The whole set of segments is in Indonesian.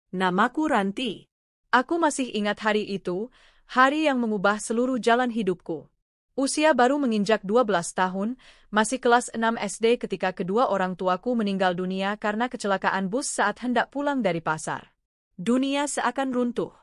Namaku Ranti. Aku masih ingat hari itu, hari yang mengubah seluruh jalan hidupku. Usia baru menginjak 12 tahun, masih kelas 6 SD ketika kedua orang tuaku meninggal dunia karena kecelakaan bus saat hendak pulang dari pasar. Dunia seakan runtuh.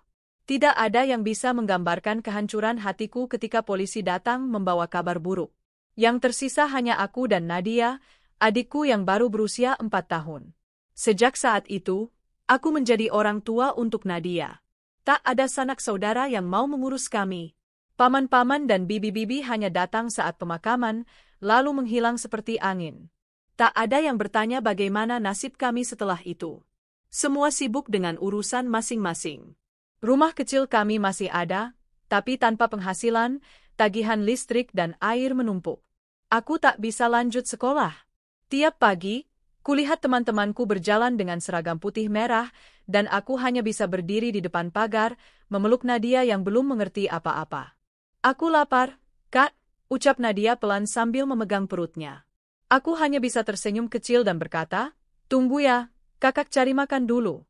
Tidak ada yang bisa menggambarkan kehancuran hatiku ketika polisi datang membawa kabar buruk. Yang tersisa hanya aku dan Nadia, adikku yang baru berusia 4 tahun. Sejak saat itu, aku menjadi orang tua untuk Nadia. Tak ada sanak saudara yang mau mengurus kami. Paman-paman dan bibi-bibi hanya datang saat pemakaman, lalu menghilang seperti angin. Tak ada yang bertanya bagaimana nasib kami setelah itu. Semua sibuk dengan urusan masing-masing. Rumah kecil kami masih ada, tapi tanpa penghasilan, tagihan listrik dan air menumpuk. Aku tak bisa lanjut sekolah. Tiap pagi, kulihat teman-temanku berjalan dengan seragam putih merah, dan aku hanya bisa berdiri di depan pagar, memeluk Nadia yang belum mengerti apa-apa. Aku lapar, Kak, ucap Nadia pelan sambil memegang perutnya. Aku hanya bisa tersenyum kecil dan berkata, tunggu ya, kakak cari makan dulu.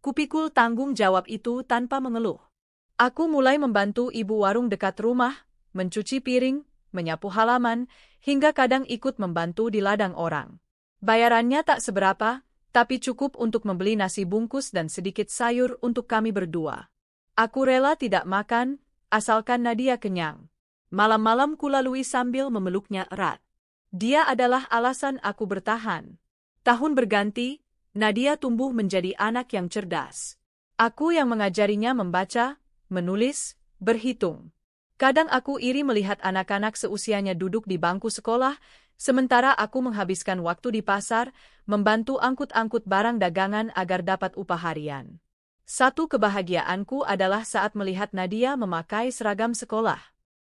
Kupikul tanggung jawab itu tanpa mengeluh. Aku mulai membantu ibu warung dekat rumah, mencuci piring, menyapu halaman, hingga kadang ikut membantu di ladang orang. Bayarannya tak seberapa, tapi cukup untuk membeli nasi bungkus dan sedikit sayur untuk kami berdua. Aku rela tidak makan, asalkan Nadia kenyang. Malam-malam kulalui sambil memeluknya erat. Dia adalah alasan aku bertahan. Tahun berganti, Nadia tumbuh menjadi anak yang cerdas. Aku yang mengajarinya membaca, menulis, berhitung. Kadang aku iri melihat anak-anak seusianya duduk di bangku sekolah, sementara aku menghabiskan waktu di pasar, membantu angkut-angkut barang dagangan agar dapat upah harian. Satu kebahagiaanku adalah saat melihat Nadia memakai seragam sekolah.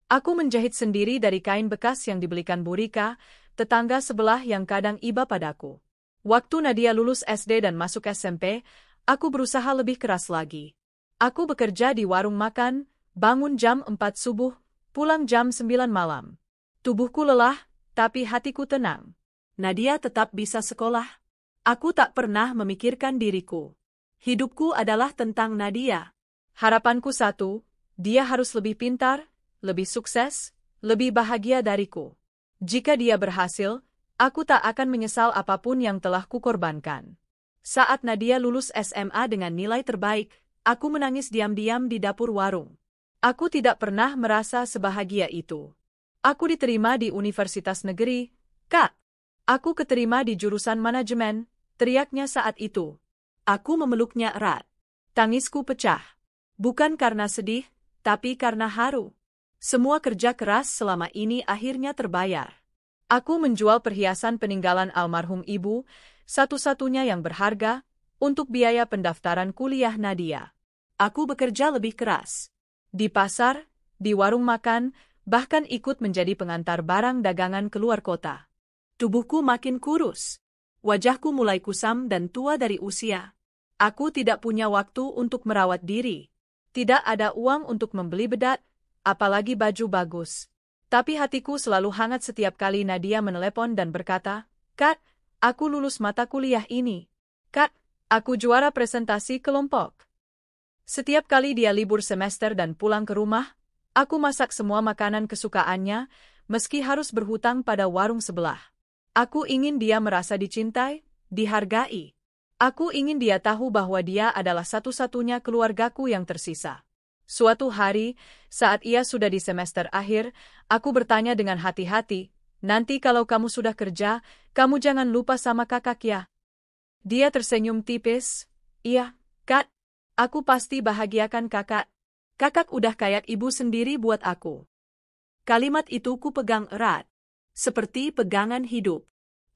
Aku menjahit sendiri dari kain bekas yang dibelikan Bu Rika, tetangga sebelah yang kadang iba padaku. Waktu Nadia lulus SD dan masuk SMP, aku berusaha lebih keras lagi. Aku bekerja di warung makan, bangun jam 4 subuh, pulang jam 9 malam. Tubuhku lelah, tapi hatiku tenang. Nadia tetap bisa sekolah. Aku tak pernah memikirkan diriku. Hidupku adalah tentang Nadia. Harapanku satu, dia harus lebih pintar, lebih sukses, lebih bahagia dariku. Jika dia berhasil, aku tak akan menyesal apapun yang telah kukorbankan. Saat Nadia lulus SMA dengan nilai terbaik, aku menangis diam-diam di dapur warung. Aku tidak pernah merasa sebahagia itu. Aku diterima di Universitas Negeri, Kak. Aku keterima di jurusan manajemen, teriaknya saat itu. Aku memeluknya erat. Tangisku pecah. Bukan karena sedih, tapi karena haru. Semua kerja keras selama ini akhirnya terbayar. Aku menjual perhiasan peninggalan almarhum ibu, satu-satunya yang berharga, untuk biaya pendaftaran kuliah Nadia. Aku bekerja lebih keras. Di pasar, di warung makan, bahkan ikut menjadi pengantar barang dagangan keluar kota. Tubuhku makin kurus. Wajahku mulai kusam dan tua dari usia. Aku tidak punya waktu untuk merawat diri. Tidak ada uang untuk membeli bedak, apalagi baju bagus. Tapi hatiku selalu hangat setiap kali Nadia menelepon dan berkata, Kak, aku lulus mata kuliah ini. Kak, aku juara presentasi kelompok. Setiap kali dia libur semester dan pulang ke rumah, aku masak semua makanan kesukaannya, meski harus berhutang pada warung sebelah. Aku ingin dia merasa dicintai, dihargai. Aku ingin dia tahu bahwa dia adalah satu-satunya keluargaku yang tersisa. Suatu hari, saat ia sudah di semester akhir, aku bertanya dengan hati-hati, nanti kalau kamu sudah kerja, kamu jangan lupa sama kakak ya. Dia tersenyum tipis, iya, Kak, aku pasti bahagiakan kakak. Kakak udah kayak ibu sendiri buat aku. Kalimat itu ku pegang erat, seperti pegangan hidup.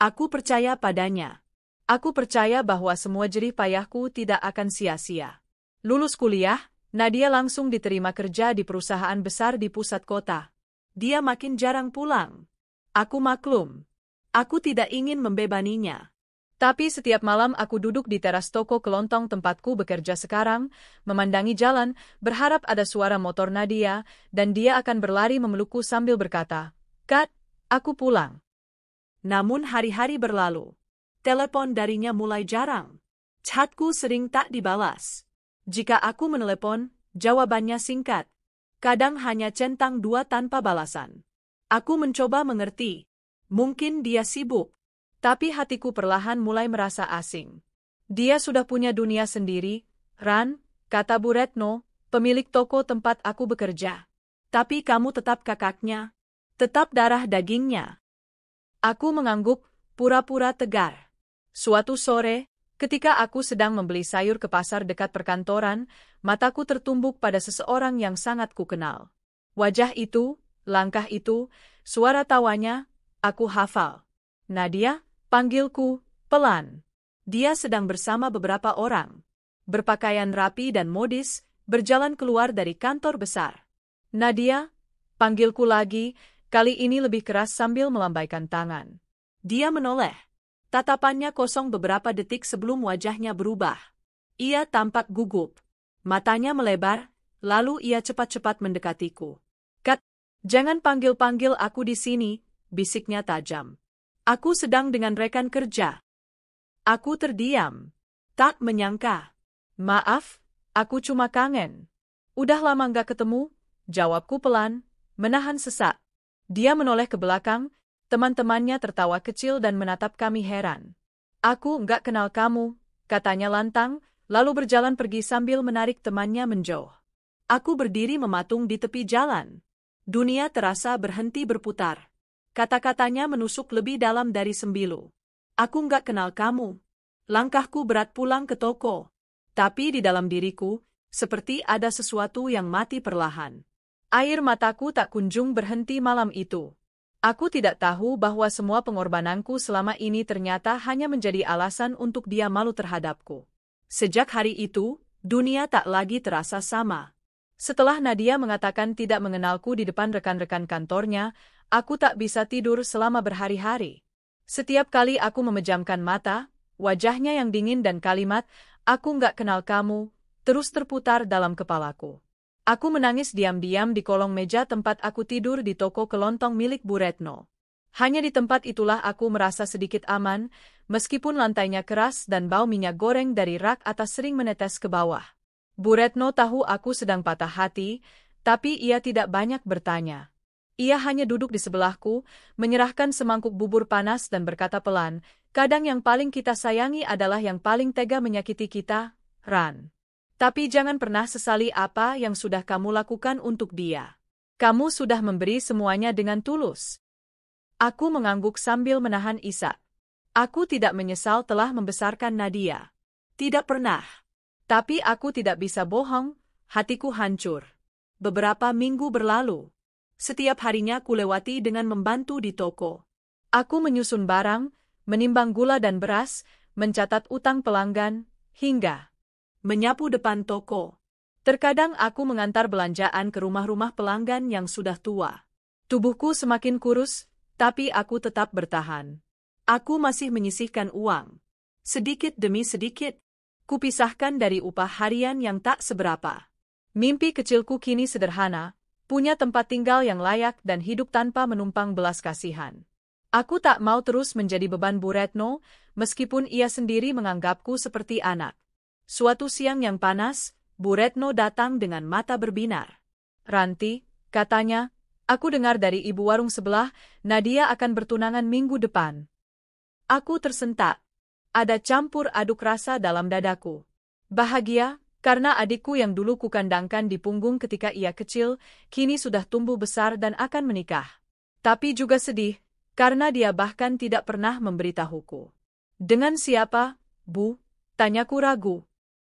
Aku percaya padanya. Aku percaya bahwa semua jerih payahku tidak akan sia-sia. Lulus kuliah, Nadia langsung diterima kerja di perusahaan besar di pusat kota. Dia makin jarang pulang. Aku maklum. Aku tidak ingin membebaninya. Tapi setiap malam aku duduk di teras toko kelontong tempatku bekerja sekarang, memandangi jalan, berharap ada suara motor Nadia, dan dia akan berlari memelukku sambil berkata, Kak, aku pulang. Namun hari-hari berlalu. Telepon darinya mulai jarang. Chatku sering tak dibalas. Jika aku menelepon, jawabannya singkat. Kadang hanya centang 2 tanpa balasan. Aku mencoba mengerti. Mungkin dia sibuk. Tapi hatiku perlahan mulai merasa asing. Dia sudah punya dunia sendiri, Ran, kata Bu Retno, pemilik toko tempat aku bekerja. Tapi kamu tetap kakaknya. Tetap darah dagingnya. Aku mengangguk, pura-pura tegar. Suatu sore, ketika aku sedang membeli sayur ke pasar dekat perkantoran, mataku tertumbuk pada seseorang yang sangat kukenal. Wajah itu, langkah itu, suara tawanya, aku hafal. Nadia, panggilku, pelan. Dia sedang bersama beberapa orang. Berpakaian rapi dan modis, berjalan keluar dari kantor besar. Nadia, panggilku lagi, kali ini lebih keras sambil melambaikan tangan. Dia menoleh. Tatapannya kosong beberapa detik sebelum wajahnya berubah. Ia tampak gugup. Matanya melebar, lalu ia cepat-cepat mendekatiku. Kat, jangan panggil-panggil aku di sini, bisiknya tajam. Aku sedang dengan rekan kerja. Aku terdiam. Tak menyangka. Maaf, aku cuma kangen. Udah lama gak ketemu, jawabku pelan, menahan sesak. Dia menoleh ke belakang, teman-temannya tertawa kecil dan menatap kami heran. Aku nggak kenal kamu, katanya lantang, lalu berjalan pergi sambil menarik temannya menjauh. Aku berdiri mematung di tepi jalan. Dunia terasa berhenti berputar. Kata-katanya menusuk lebih dalam dari sembilu. Aku nggak kenal kamu. Langkahku berat pulang ke toko. Tapi di dalam diriku, seperti ada sesuatu yang mati perlahan. Air mataku tak kunjung berhenti malam itu. Aku tidak tahu bahwa semua pengorbananku selama ini ternyata hanya menjadi alasan untuk dia malu terhadapku. Sejak hari itu, dunia tak lagi terasa sama. Setelah Nadia mengatakan tidak mengenalku di depan rekan-rekan kantornya, aku tak bisa tidur selama berhari-hari. Setiap kali aku memejamkan mata, wajahnya yang dingin dan kalimat, "Aku nggak kenal kamu," terus terputar dalam kepalaku. Aku menangis diam-diam di kolong meja tempat aku tidur di toko kelontong milik Bu Retno. Hanya di tempat itulah aku merasa sedikit aman, meskipun lantainya keras dan bau minyak goreng dari rak atas sering menetes ke bawah. Bu Retno tahu aku sedang patah hati, tapi ia tidak banyak bertanya. Ia hanya duduk di sebelahku, menyerahkan semangkuk bubur panas dan berkata pelan, "Kadang yang paling kita sayangi adalah yang paling tega menyakiti kita, Ran. Tapi jangan pernah sesali apa yang sudah kamu lakukan untuk dia. Kamu sudah memberi semuanya dengan tulus." Aku mengangguk sambil menahan isak. Aku tidak menyesal telah membesarkan Nadia. Tidak pernah. Tapi aku tidak bisa bohong, hatiku hancur. Beberapa minggu berlalu. Setiap harinya kulewati dengan membantu di toko. Aku menyusun barang, menimbang gula dan beras, mencatat utang pelanggan, hingga menyapu depan toko. Terkadang aku mengantar belanjaan ke rumah-rumah pelanggan yang sudah tua. Tubuhku semakin kurus, tapi aku tetap bertahan. Aku masih menyisihkan uang. Sedikit demi sedikit, kupisahkan dari upah harian yang tak seberapa. Mimpi kecilku kini sederhana, punya tempat tinggal yang layak dan hidup tanpa menumpang belas kasihan. Aku tak mau terus menjadi beban Bu Retno, meskipun ia sendiri menganggapku seperti anak. Suatu siang yang panas, Bu Retno datang dengan mata berbinar. "Ranti," katanya, "aku dengar dari ibu warung sebelah, Nadia akan bertunangan minggu depan." Aku tersentak. Ada campur aduk rasa dalam dadaku. Bahagia, karena adikku yang dulu kukandangkan di punggung ketika ia kecil, kini sudah tumbuh besar dan akan menikah. Tapi juga sedih, karena dia bahkan tidak pernah memberitahuku. "Dengan siapa, Bu?" tanyaku ragu.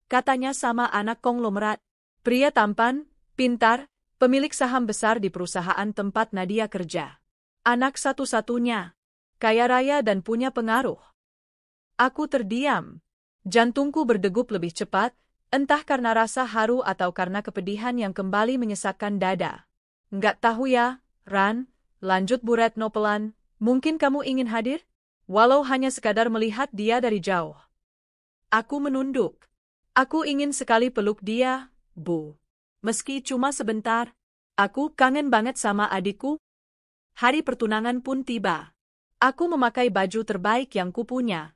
Katanya sama anak konglomerat. Pria tampan, pintar, pemilik saham besar di perusahaan tempat Nadia kerja. Anak satu-satunya, kaya raya dan punya pengaruh. Aku terdiam. Jantungku berdegup lebih cepat, entah karena rasa haru atau karena kepedihan yang kembali menyesakkan dada. "Nggak tahu ya, Ran," lanjut Bu Retno pelan, "mungkin kamu ingin hadir? Walau hanya sekadar melihat dia dari jauh." Aku menunduk. Aku ingin sekali peluk dia, Bu. Meski cuma sebentar, aku kangen banget sama adikku. Hari pertunangan pun tiba. Aku memakai baju terbaik yang kupunya.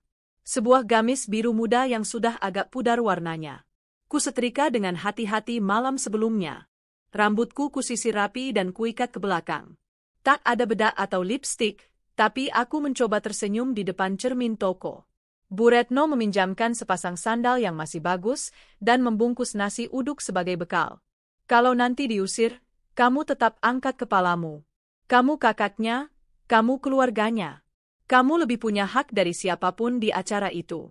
Sebuah gamis biru muda yang sudah agak pudar warnanya. Kusetrika dengan hati-hati malam sebelumnya. Rambutku kusisir rapi dan kuikat ke belakang. Tak ada bedak atau lipstik, tapi aku mencoba tersenyum di depan cermin toko. Bu Retno meminjamkan sepasang sandal yang masih bagus dan membungkus nasi uduk sebagai bekal. Kalau nanti diusir, kamu tetap angkat kepalamu. Kamu kakaknya, kamu keluarganya. Kamu lebih punya hak dari siapapun di acara itu.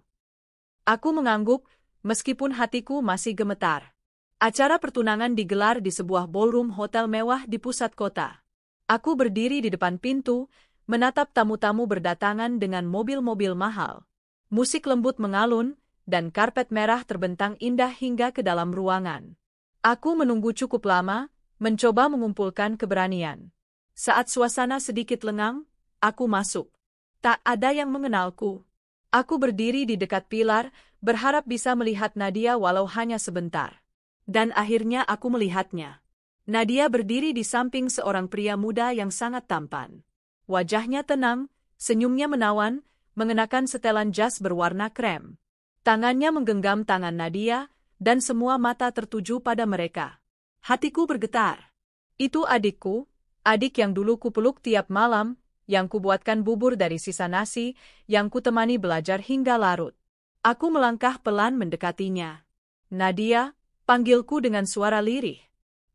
Aku mengangguk, meskipun hatiku masih gemetar. Acara pertunangan digelar di sebuah ballroom hotel mewah di pusat kota. Aku berdiri di depan pintu, menatap tamu-tamu berdatangan dengan mobil-mobil mahal. Musik lembut mengalun, dan karpet merah terbentang indah hingga ke dalam ruangan. Aku menunggu cukup lama, mencoba mengumpulkan keberanian. Saat suasana sedikit lengang, aku masuk. Tak ada yang mengenalku. Aku berdiri di dekat pilar, berharap bisa melihat Nadia walau hanya sebentar. Dan akhirnya aku melihatnya. Nadia berdiri di samping seorang pria muda yang sangat tampan. Wajahnya tenang, senyumnya menawan, mengenakan setelan jas berwarna krem. Tangannya menggenggam tangan Nadia, dan semua mata tertuju pada mereka. Hatiku bergetar. Itu adikku, adik yang dulu kupeluk tiap malam, yang kubuatkan bubur dari sisa nasi, yang kutemani belajar hingga larut. Aku melangkah pelan mendekatinya. Nadia, panggilku dengan suara lirih.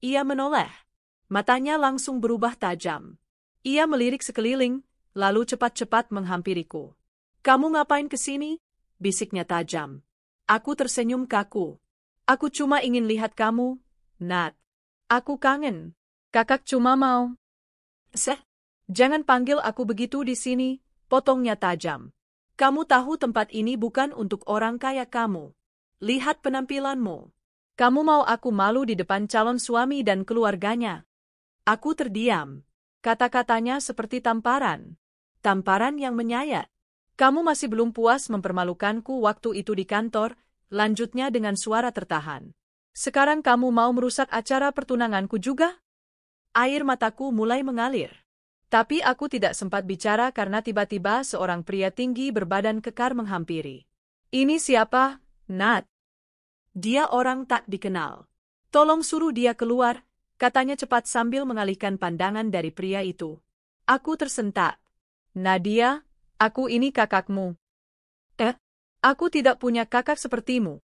Ia menoleh. Matanya langsung berubah tajam. Ia melirik sekeliling, lalu cepat-cepat menghampiriku. Kamu ngapain kesini? Bisiknya tajam. Aku tersenyum kaku. Aku cuma ingin lihat kamu, Nat. Aku kangen. Kakak cuma mau. Jangan panggil aku begitu di sini, potongnya tajam. Kamu tahu tempat ini bukan untuk orang kaya kamu. Lihat penampilanmu. Kamu mau aku malu di depan calon suami dan keluarganya? Aku terdiam. Kata-katanya seperti tamparan. Tamparan yang menyayat. Kamu masih belum puas mempermalukanku waktu itu di kantor, lanjutnya dengan suara tertahan. Sekarang kamu mau merusak acara pertunanganku juga? Air mataku mulai mengalir. Tapi aku tidak sempat bicara karena tiba-tiba seorang pria tinggi berbadan kekar menghampiri. Ini siapa, Nat? Dia orang tak dikenal. Tolong suruh dia keluar, katanya cepat sambil mengalihkan pandangan dari pria itu. Aku tersentak. Nadia, aku ini kakakmu. Aku tidak punya kakak sepertimu.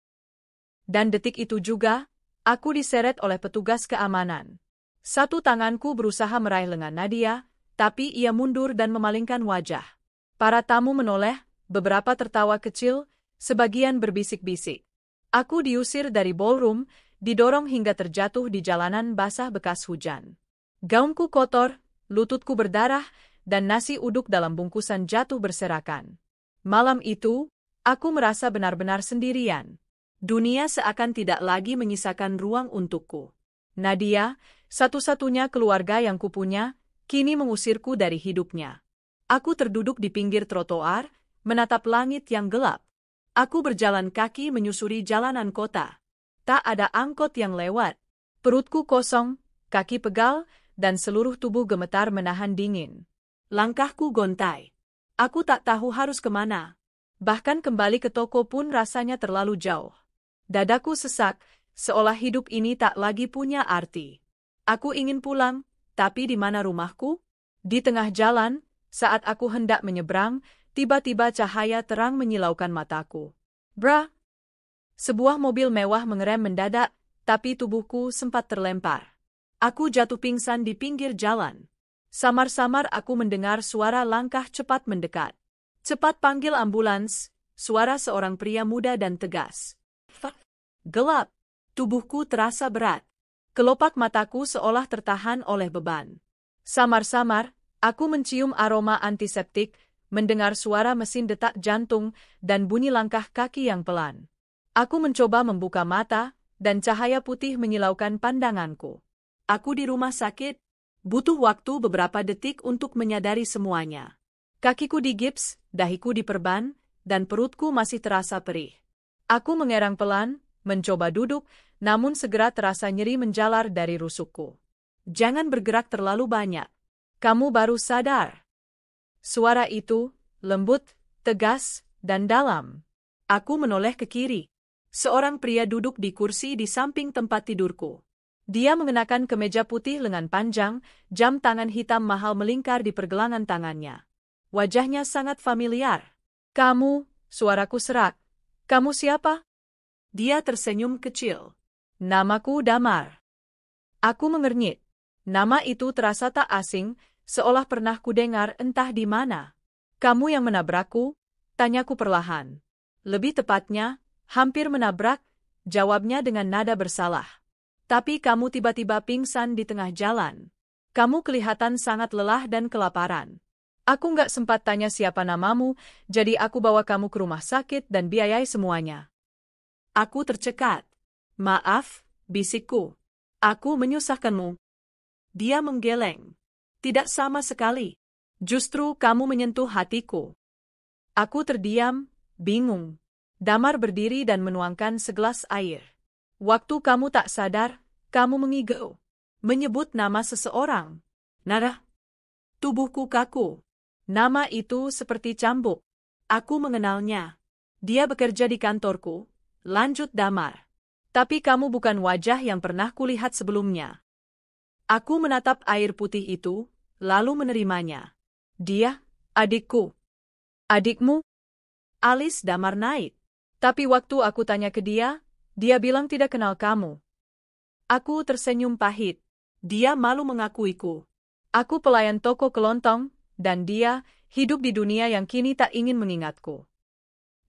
Dan detik itu juga, aku diseret oleh petugas keamanan. Satu tanganku berusaha meraih lengan Nadia, tapi ia mundur dan memalingkan wajah. Para tamu menoleh, beberapa tertawa kecil, sebagian berbisik-bisik. Aku diusir dari ballroom, didorong hingga terjatuh di jalanan basah bekas hujan. Gaunku kotor, lututku berdarah, dan nasi uduk dalam bungkusan jatuh berserakan. Malam itu, aku merasa benar-benar sendirian. Dunia seakan tidak lagi menyisakan ruang untukku. Nadia, satu-satunya keluarga yang kupunya, kini mengusirku dari hidupnya. Aku terduduk di pinggir trotoar, menatap langit yang gelap. Aku berjalan kaki menyusuri jalanan kota. Tak ada angkot yang lewat. Perutku kosong, kaki pegal, dan seluruh tubuh gemetar menahan dingin. Langkahku gontai. Aku tak tahu harus kemana. Bahkan kembali ke toko pun rasanya terlalu jauh. Dadaku sesak, seolah hidup ini tak lagi punya arti. Aku ingin pulang, tapi di mana rumahku? Di tengah jalan, saat aku hendak menyeberang, tiba-tiba cahaya terang menyilaukan mataku. Bra! Sebuah mobil mewah mengerem mendadak, tapi tubuhku sempat terlempar. Aku jatuh pingsan di pinggir jalan. Samar-samar aku mendengar suara langkah cepat mendekat. Cepat panggil ambulans, suara seorang pria muda dan tegas. Gelap. Tubuhku terasa berat. Kelopak mataku seolah tertahan oleh beban. Samar-samar, aku mencium aroma antiseptik, mendengar suara mesin detak jantung, dan bunyi langkah kaki yang pelan. Aku mencoba membuka mata, dan cahaya putih menyilaukan pandanganku. Aku di rumah sakit, butuh waktu beberapa detik untuk menyadari semuanya. Kakiku digips, dahiku diperban, dan perutku masih terasa perih. Aku mengerang pelan, mencoba duduk, namun segera terasa nyeri menjalar dari rusukku. Jangan bergerak terlalu banyak. Kamu baru sadar. Suara itu, lembut, tegas, dan dalam. Aku menoleh ke kiri. Seorang pria duduk di kursi di samping tempat tidurku. Dia mengenakan kemeja putih lengan panjang, jam tangan hitam mahal melingkar di pergelangan tangannya. Wajahnya sangat familiar. Kamu, suaraku serak. Kamu siapa? Dia tersenyum kecil. Namaku Damar. Aku mengernyit. Nama itu terasa tak asing, seolah pernah kudengar entah di mana. Kamu yang menabrakku? Tanyaku perlahan. Lebih tepatnya, hampir menabrak, jawabnya dengan nada bersalah. Tapi kamu tiba-tiba pingsan di tengah jalan. Kamu kelihatan sangat lelah dan kelaparan. Aku nggak sempat tanya siapa namamu, jadi aku bawa kamu ke rumah sakit dan biayai semuanya. Aku tercekat. Maaf, bisikku. Aku menyusahkanmu. Dia menggeleng. Tidak sama sekali. Justru kamu menyentuh hatiku. Aku terdiam, bingung. Damar berdiri dan menuangkan segelas air. Waktu kamu tak sadar, kamu mengigau. Menyebut nama seseorang. Nara. Tubuhku kaku. Nama itu seperti cambuk. Aku mengenalnya. Dia bekerja di kantorku, lanjut Damar. Tapi kamu bukan wajah yang pernah kulihat sebelumnya. Aku menatap air putih itu, lalu menerimanya. Dia, adikku. Adikmu? Alis Damar naik. Tapi waktu aku tanya ke dia bilang tidak kenal kamu. Aku tersenyum pahit. Dia malu mengakuiku. Aku pelayan toko kelontong, dan dia hidup di dunia yang kini tak ingin mengingatku.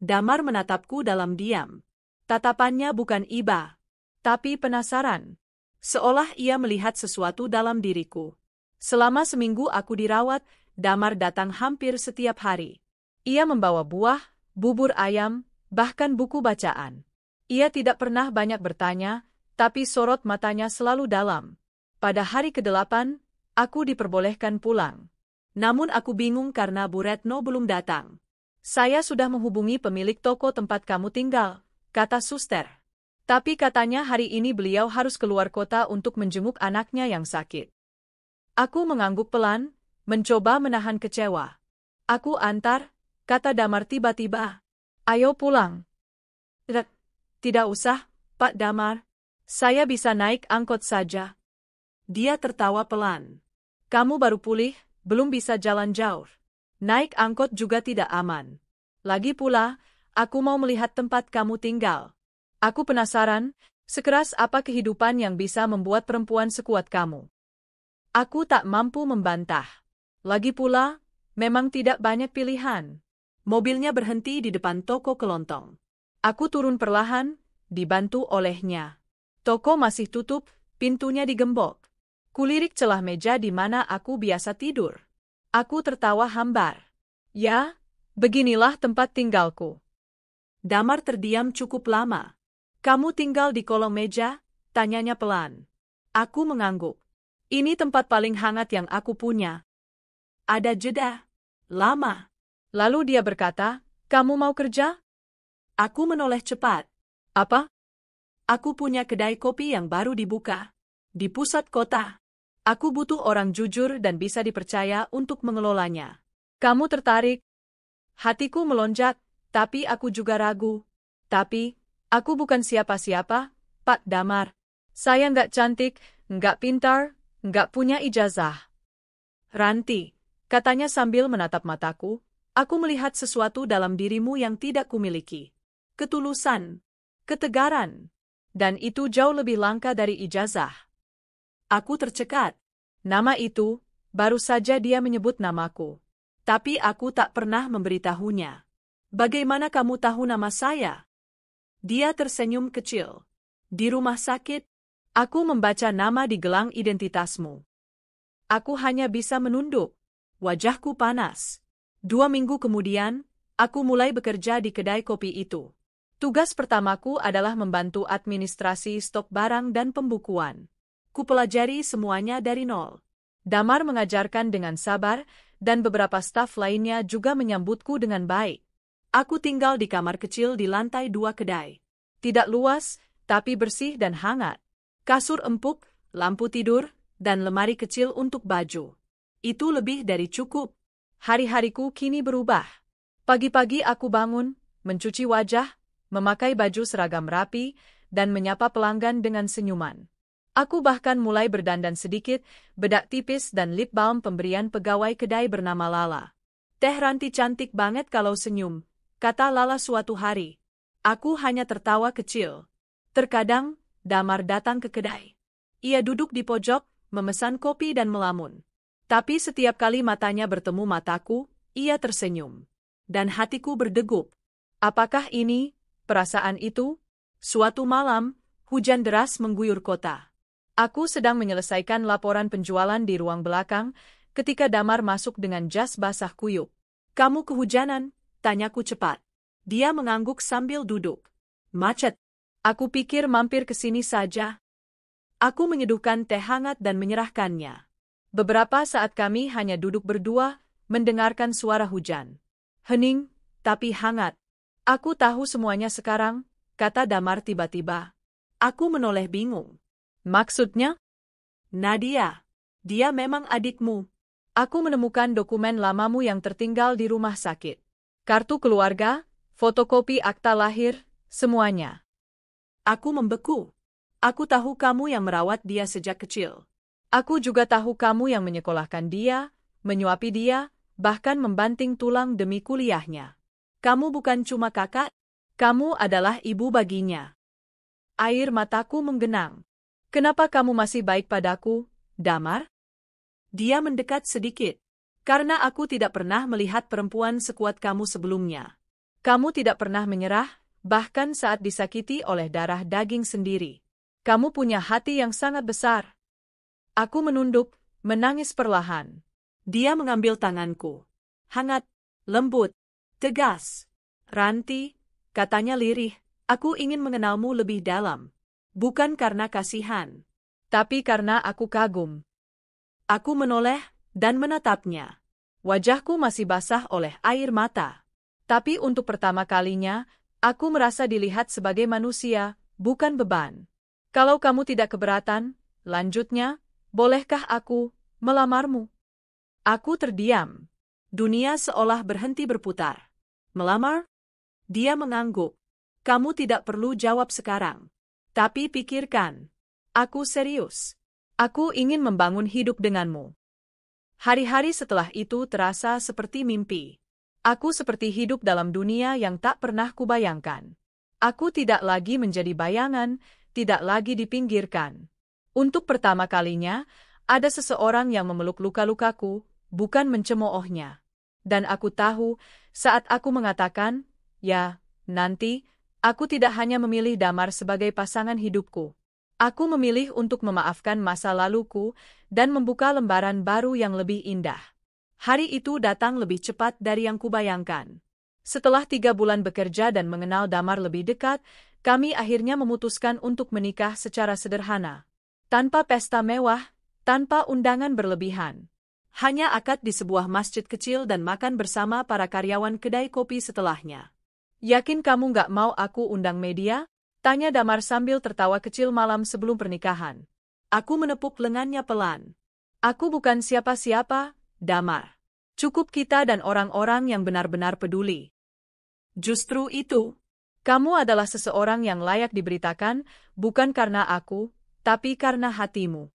Damar menatapku dalam diam. Tatapannya bukan iba, tapi penasaran. Seolah ia melihat sesuatu dalam diriku. Selama seminggu aku dirawat, Damar datang hampir setiap hari. Ia membawa buah, bubur ayam, bahkan buku bacaan. Ia tidak pernah banyak bertanya, tapi sorot matanya selalu dalam. Pada hari ke-8, aku diperbolehkan pulang. Namun aku bingung karena Bu Retno belum datang. Saya sudah menghubungi pemilik toko tempat kamu tinggal, kata suster. Tapi katanya hari ini beliau harus keluar kota untuk menjenguk anaknya yang sakit. Aku mengangguk pelan, mencoba menahan kecewa. Aku antar, kata Damar tiba-tiba. Ayo pulang. Tidak usah, Pak Damar. Saya bisa naik angkot saja. Dia tertawa pelan. Kamu baru pulih, belum bisa jalan jauh. Naik angkot juga tidak aman. Lagi pula, aku mau melihat tempat kamu tinggal. Aku penasaran, sekeras apa kehidupan yang bisa membuat perempuan sekuat kamu. Aku tak mampu membantah. Lagi pula, memang tidak banyak pilihan. Mobilnya berhenti di depan toko kelontong. Aku turun perlahan, dibantu olehnya. Toko masih tutup, pintunya digembok. Kulirik celah meja di mana aku biasa tidur. Aku tertawa hambar. Ya, beginilah tempat tinggalku. Damar terdiam cukup lama. Kamu tinggal di kolong meja? Tanyanya pelan. Aku mengangguk. Ini tempat paling hangat yang aku punya. Ada jeda. Lama. Lalu dia berkata, kamu mau kerja? Aku menoleh cepat. Apa? Aku punya kedai kopi yang baru dibuka. Di pusat kota. Aku butuh orang jujur dan bisa dipercaya untuk mengelolanya. Kamu tertarik? Hatiku melonjak, tapi aku juga ragu. Tapi, aku bukan siapa-siapa, Pak Damar. Saya nggak cantik, nggak pintar, nggak punya ijazah. Ranti, katanya sambil menatap mataku. Aku melihat sesuatu dalam dirimu yang tidak kumiliki. Ketulusan, ketegaran, dan itu jauh lebih langka dari ijazah. Aku tercekat. Nama itu, baru saja dia menyebut namaku. Tapi aku tak pernah memberitahunya. Bagaimana kamu tahu nama saya? Dia tersenyum kecil. Di rumah sakit, aku membaca nama di gelang identitasmu. Aku hanya bisa menunduk. Wajahku panas. 2 minggu kemudian, aku mulai bekerja di kedai kopi itu. Tugas pertamaku adalah membantu administrasi stok barang dan pembukuan. Kupelajari semuanya dari nol. Damar mengajarkan dengan sabar, dan beberapa staf lainnya juga menyambutku dengan baik. Aku tinggal di kamar kecil di lantai 2 kedai. Tidak luas, tapi bersih dan hangat. Kasur empuk, lampu tidur, dan lemari kecil untuk baju. Itu lebih dari cukup. Hari-hariku kini berubah. Pagi-pagi aku bangun, mencuci wajah, memakai baju seragam rapi, dan menyapa pelanggan dengan senyuman. Aku bahkan mulai berdandan sedikit, bedak tipis dan lip balm pemberian pegawai kedai bernama Lala. "Teh Ranti cantik banget kalau senyum," kata Lala suatu hari. Aku hanya tertawa kecil. Terkadang, Damar datang ke kedai. Ia duduk di pojok, memesan kopi dan melamun. Tapi setiap kali matanya bertemu mataku, ia tersenyum. Dan hatiku berdegup. Apakah ini perasaan itu? Suatu malam, hujan deras mengguyur kota. Aku sedang menyelesaikan laporan penjualan di ruang belakang, ketika Damar masuk dengan jas basah kuyup. "Kamu kehujanan?" tanyaku cepat. Dia mengangguk sambil duduk. "Macet. Aku pikir mampir ke sini saja." Aku menyeduhkan teh hangat dan menyerahkannya. Beberapa saat kami hanya duduk berdua, mendengarkan suara hujan. Hening, tapi hangat. "Aku tahu semuanya sekarang," kata Damar tiba-tiba. Aku menoleh bingung. "Maksudnya?" "Nadia. Dia memang adikmu." Aku menemukan dokumen lamamu yang tertinggal di rumah sakit. Kartu keluarga, fotokopi akta lahir, semuanya. Aku membeku. Aku tahu kamu yang merawat dia sejak kecil. Aku juga tahu kamu yang menyekolahkan dia, menyuapi dia, bahkan membanting tulang demi kuliahnya. Kamu bukan cuma kakak, kamu adalah ibu baginya. Air mataku menggenang. "Kenapa kamu masih baik padaku, Damar?" Dia mendekat sedikit. "Karena aku tidak pernah melihat perempuan sekuat kamu sebelumnya. Kamu tidak pernah menyerah, bahkan saat disakiti oleh darah daging sendiri. Kamu punya hati yang sangat besar." Aku menunduk, menangis perlahan. Dia mengambil tanganku. Hangat, lembut, tegas. "Ranti," katanya lirih, "aku ingin mengenalmu lebih dalam. Bukan karena kasihan, tapi karena aku kagum." Aku menoleh dan menatapnya. Wajahku masih basah oleh air mata. Tapi untuk pertama kalinya, aku merasa dilihat sebagai manusia, bukan beban. "Kalau kamu tidak keberatan," lanjutnya, "bolehkah aku melamarmu?" Aku terdiam. Dunia seolah berhenti berputar. "Melamar?" Dia mengangguk. "Kamu tidak perlu jawab sekarang. Tapi pikirkan. Aku serius. Aku ingin membangun hidup denganmu." Hari-hari setelah itu terasa seperti mimpi. Aku seperti hidup dalam dunia yang tak pernah kubayangkan. Aku tidak lagi menjadi bayangan, tidak lagi dipinggirkan. Untuk pertama kalinya, ada seseorang yang memeluk luka-lukaku, bukan mencemoohnya. Dan aku tahu, saat aku mengatakan, "Ya, nanti," aku tidak hanya memilih Damar sebagai pasangan hidupku. Aku memilih untuk memaafkan masa laluku dan membuka lembaran baru yang lebih indah. Hari itu datang lebih cepat dari yang kubayangkan. Setelah 3 bulan bekerja dan mengenal Damar lebih dekat, kami akhirnya memutuskan untuk menikah secara sederhana. Tanpa pesta mewah, tanpa undangan berlebihan. Hanya akad di sebuah masjid kecil dan makan bersama para karyawan kedai kopi setelahnya. "Yakin kamu nggak mau aku undang media?" tanya Damar sambil tertawa kecil malam sebelum pernikahan. Aku menepuk lengannya pelan. "Aku bukan siapa-siapa, Damar. Cukup kita dan orang-orang yang benar-benar peduli." "Justru itu. Kamu adalah seseorang yang layak diberitakan, bukan karena aku, tapi karena hatimu."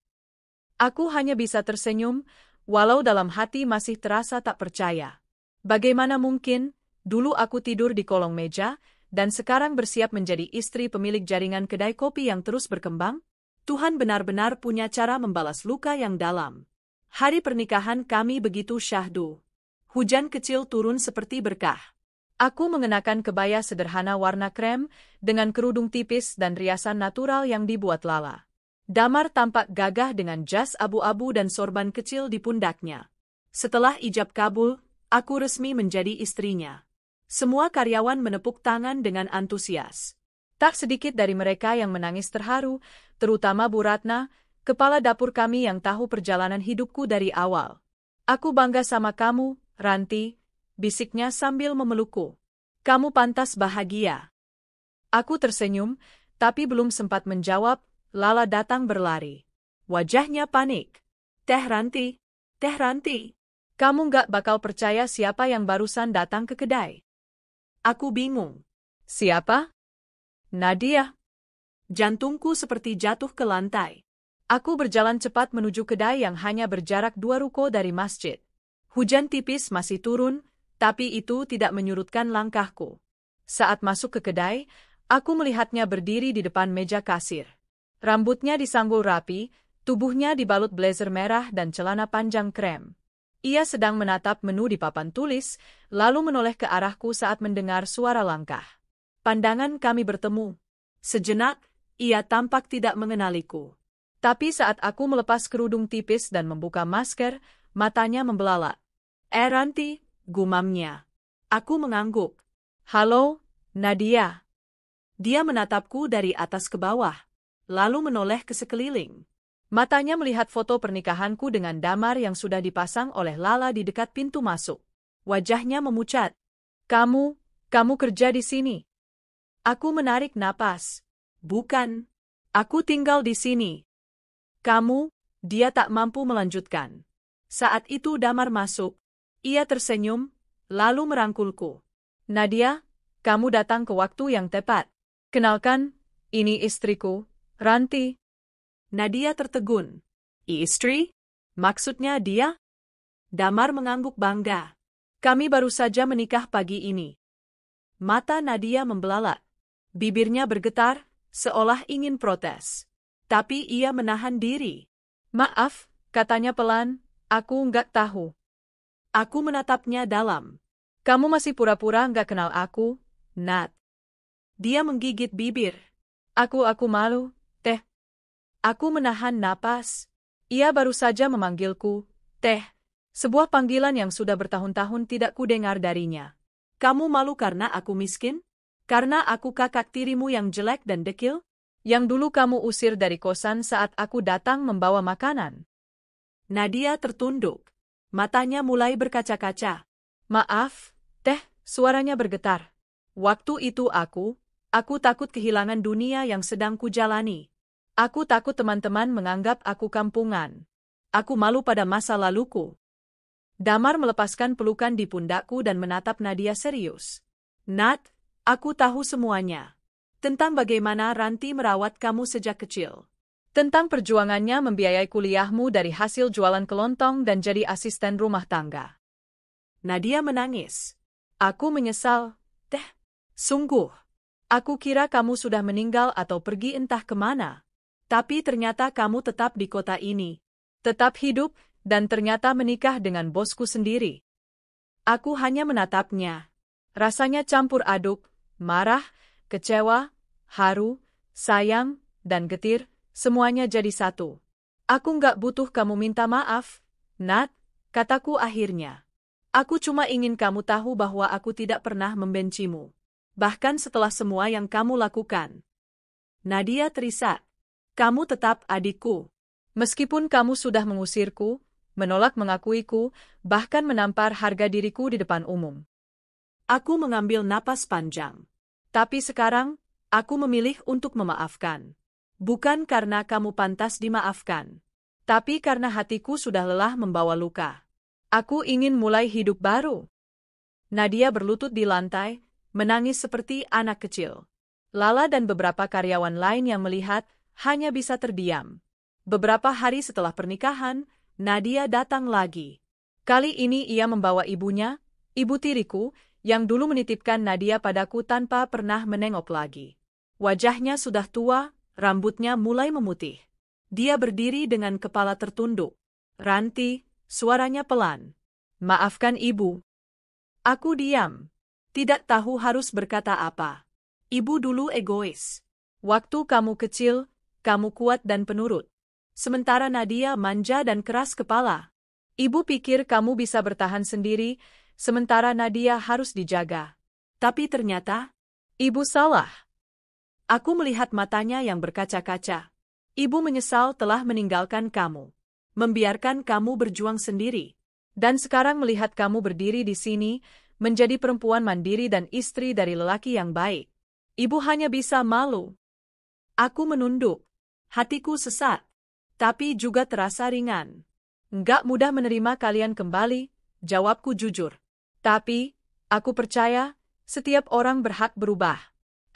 Aku hanya bisa tersenyum, walau dalam hati masih terasa tak percaya. Bagaimana mungkin, dulu aku tidur di kolong meja, dan sekarang bersiap menjadi istri pemilik jaringan kedai kopi yang terus berkembang? Tuhan benar-benar punya cara membalas luka yang dalam. Hari pernikahan kami begitu syahdu. Hujan kecil turun seperti berkah. Aku mengenakan kebaya sederhana warna krem, dengan kerudung tipis dan riasan natural yang dibuat Lala. Damar tampak gagah dengan jas abu-abu dan sorban kecil di pundaknya. Setelah ijab kabul, aku resmi menjadi istrinya. Semua karyawan menepuk tangan dengan antusias. Tak sedikit dari mereka yang menangis terharu, terutama Bu Ratna, kepala dapur kami yang tahu perjalanan hidupku dari awal. "Aku bangga sama kamu, Ranti," bisiknya sambil memelukku. "Kamu pantas bahagia." Aku tersenyum, tapi belum sempat menjawab, Lala datang berlari. Wajahnya panik. "Teh Ranti, Teh Ranti." Kamu nggak bakal percaya siapa yang barusan datang ke kedai. Aku bingung. Siapa? Nadia. Jantungku seperti jatuh ke lantai. Aku berjalan cepat menuju kedai yang hanya berjarak 2 ruko dari masjid. Hujan tipis masih turun, tapi itu tidak menyurutkan langkahku. Saat masuk ke kedai, aku melihatnya berdiri di depan meja kasir. Rambutnya disanggul rapi, tubuhnya dibalut blazer merah dan celana panjang krem. Ia sedang menatap menu di papan tulis, lalu menoleh ke arahku saat mendengar suara langkah. Pandangan kami bertemu. Sejenak, ia tampak tidak mengenaliku. Tapi saat aku melepas kerudung tipis dan membuka masker, matanya membelalak. Ranti, gumamnya. Aku mengangguk. Halo, Nadia. Dia menatapku dari atas ke bawah, lalu menoleh ke sekeliling. Matanya melihat foto pernikahanku dengan damar yang sudah dipasang oleh Lala di dekat pintu masuk. Wajahnya memucat. Kamu kerja di sini. Aku menarik napas. Bukan. Aku tinggal di sini. Dia tak mampu melanjutkan. Saat itu Damar masuk. Ia tersenyum, lalu merangkulku. Nadia, kamu datang ke waktu yang tepat. Kenalkan, ini istriku, Ranti. Nadia tertegun. Istri? Maksudnya dia? Damar mengangguk bangga. Kami baru saja menikah pagi ini. Mata Nadia membelalak. Bibirnya bergetar, seolah ingin protes. Tapi ia menahan diri. Maaf, katanya pelan, aku nggak tahu. Aku menatapnya dalam. Kamu masih pura-pura nggak kenal aku, Nat. Dia menggigit bibir. Aku malu, Teh. Aku menahan napas. Ia baru saja memanggilku, Teh. Sebuah panggilan yang sudah bertahun-tahun tidak kudengar darinya. Kamu malu karena aku miskin? Karena aku kakak tirimu yang jelek dan dekil? Yang dulu kamu usir dari kosan saat aku datang membawa makanan. Nadia tertunduk. Matanya mulai berkaca-kaca. Maaf, Teh, suaranya bergetar. Waktu itu aku takut kehilangan dunia yang sedang kujalani. Aku takut teman-teman menganggap aku kampungan. Aku malu pada masa laluku. Damar melepaskan pelukan di pundakku dan menatap Nadia serius. Nat, aku tahu semuanya. Tentang bagaimana Ranti merawat kamu sejak kecil. Tentang perjuangannya membiayai kuliahmu dari hasil jualan kelontong dan jadi asisten rumah tangga. Nadia menangis. Aku menyesal, Teh. Sungguh. Aku kira kamu sudah meninggal atau pergi entah kemana. Tapi ternyata kamu tetap di kota ini. Tetap hidup, dan ternyata menikah dengan bosku sendiri. Aku hanya menatapnya. Rasanya campur aduk, marah, kecewa, haru, sayang, dan getir, semuanya jadi satu. Aku nggak butuh kamu minta maaf, Nat, kataku akhirnya. Aku cuma ingin kamu tahu bahwa aku tidak pernah membencimu. Bahkan setelah semua yang kamu lakukan. Nadia terisak. Kamu tetap adikku. Meskipun kamu sudah mengusirku, menolak mengakuiku, bahkan menampar harga diriku di depan umum. Aku mengambil napas panjang. Tapi sekarang, aku memilih untuk memaafkan. Bukan karena kamu pantas dimaafkan. Tapi karena hatiku sudah lelah membawa luka. Aku ingin mulai hidup baru. Nadia berlutut di lantai, menangis seperti anak kecil. Lala dan beberapa karyawan lain yang melihat, hanya bisa terdiam. Beberapa hari setelah pernikahan, Nadia datang lagi. Kali ini ia membawa ibunya, ibu tiriku, yang dulu menitipkan Nadia padaku tanpa pernah menengok lagi. Wajahnya sudah tua, rambutnya mulai memutih. Dia berdiri dengan kepala tertunduk. Ranti, suaranya pelan. Maafkan ibu. Aku diam. Tidak tahu harus berkata apa. Ibu dulu egois. Waktu kamu kecil, kamu kuat dan penurut. Sementara Nadia manja dan keras kepala. Ibu pikir kamu bisa bertahan sendiri, sementara Nadia harus dijaga. Tapi ternyata, ibu salah. Aku melihat matanya yang berkaca-kaca. Ibu menyesal telah meninggalkan kamu. Membiarkan kamu berjuang sendiri. Dan sekarang melihat kamu berdiri di sini, menjadi perempuan mandiri dan istri dari lelaki yang baik. Ibu hanya bisa malu. Aku menunduk. Hatiku sesak. Tapi juga terasa ringan. Enggak mudah menerima kalian kembali, Jawabku jujur. Tapi, aku percaya, setiap orang berhak berubah.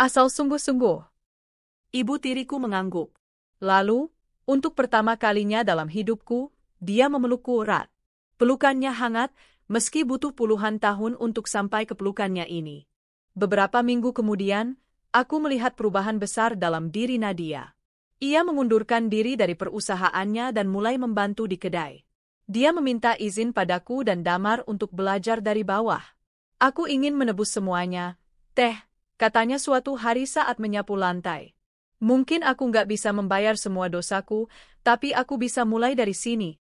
Asal sungguh-sungguh. Ibu tiriku mengangguk. Lalu, untuk pertama kalinya dalam hidupku, dia memelukku erat. Pelukannya hangat, meski butuh puluhan tahun untuk sampai ke pelukannya ini. Beberapa minggu kemudian, aku melihat perubahan besar dalam diri Nadia. Ia mengundurkan diri dari perusahaannya dan mulai membantu di kedai. Dia meminta izin padaku dan Damar untuk belajar dari bawah. Aku ingin menebus semuanya, Teh, katanya suatu hari saat menyapu lantai. Mungkin aku nggak bisa membayar semua dosaku, tapi aku bisa mulai dari sini.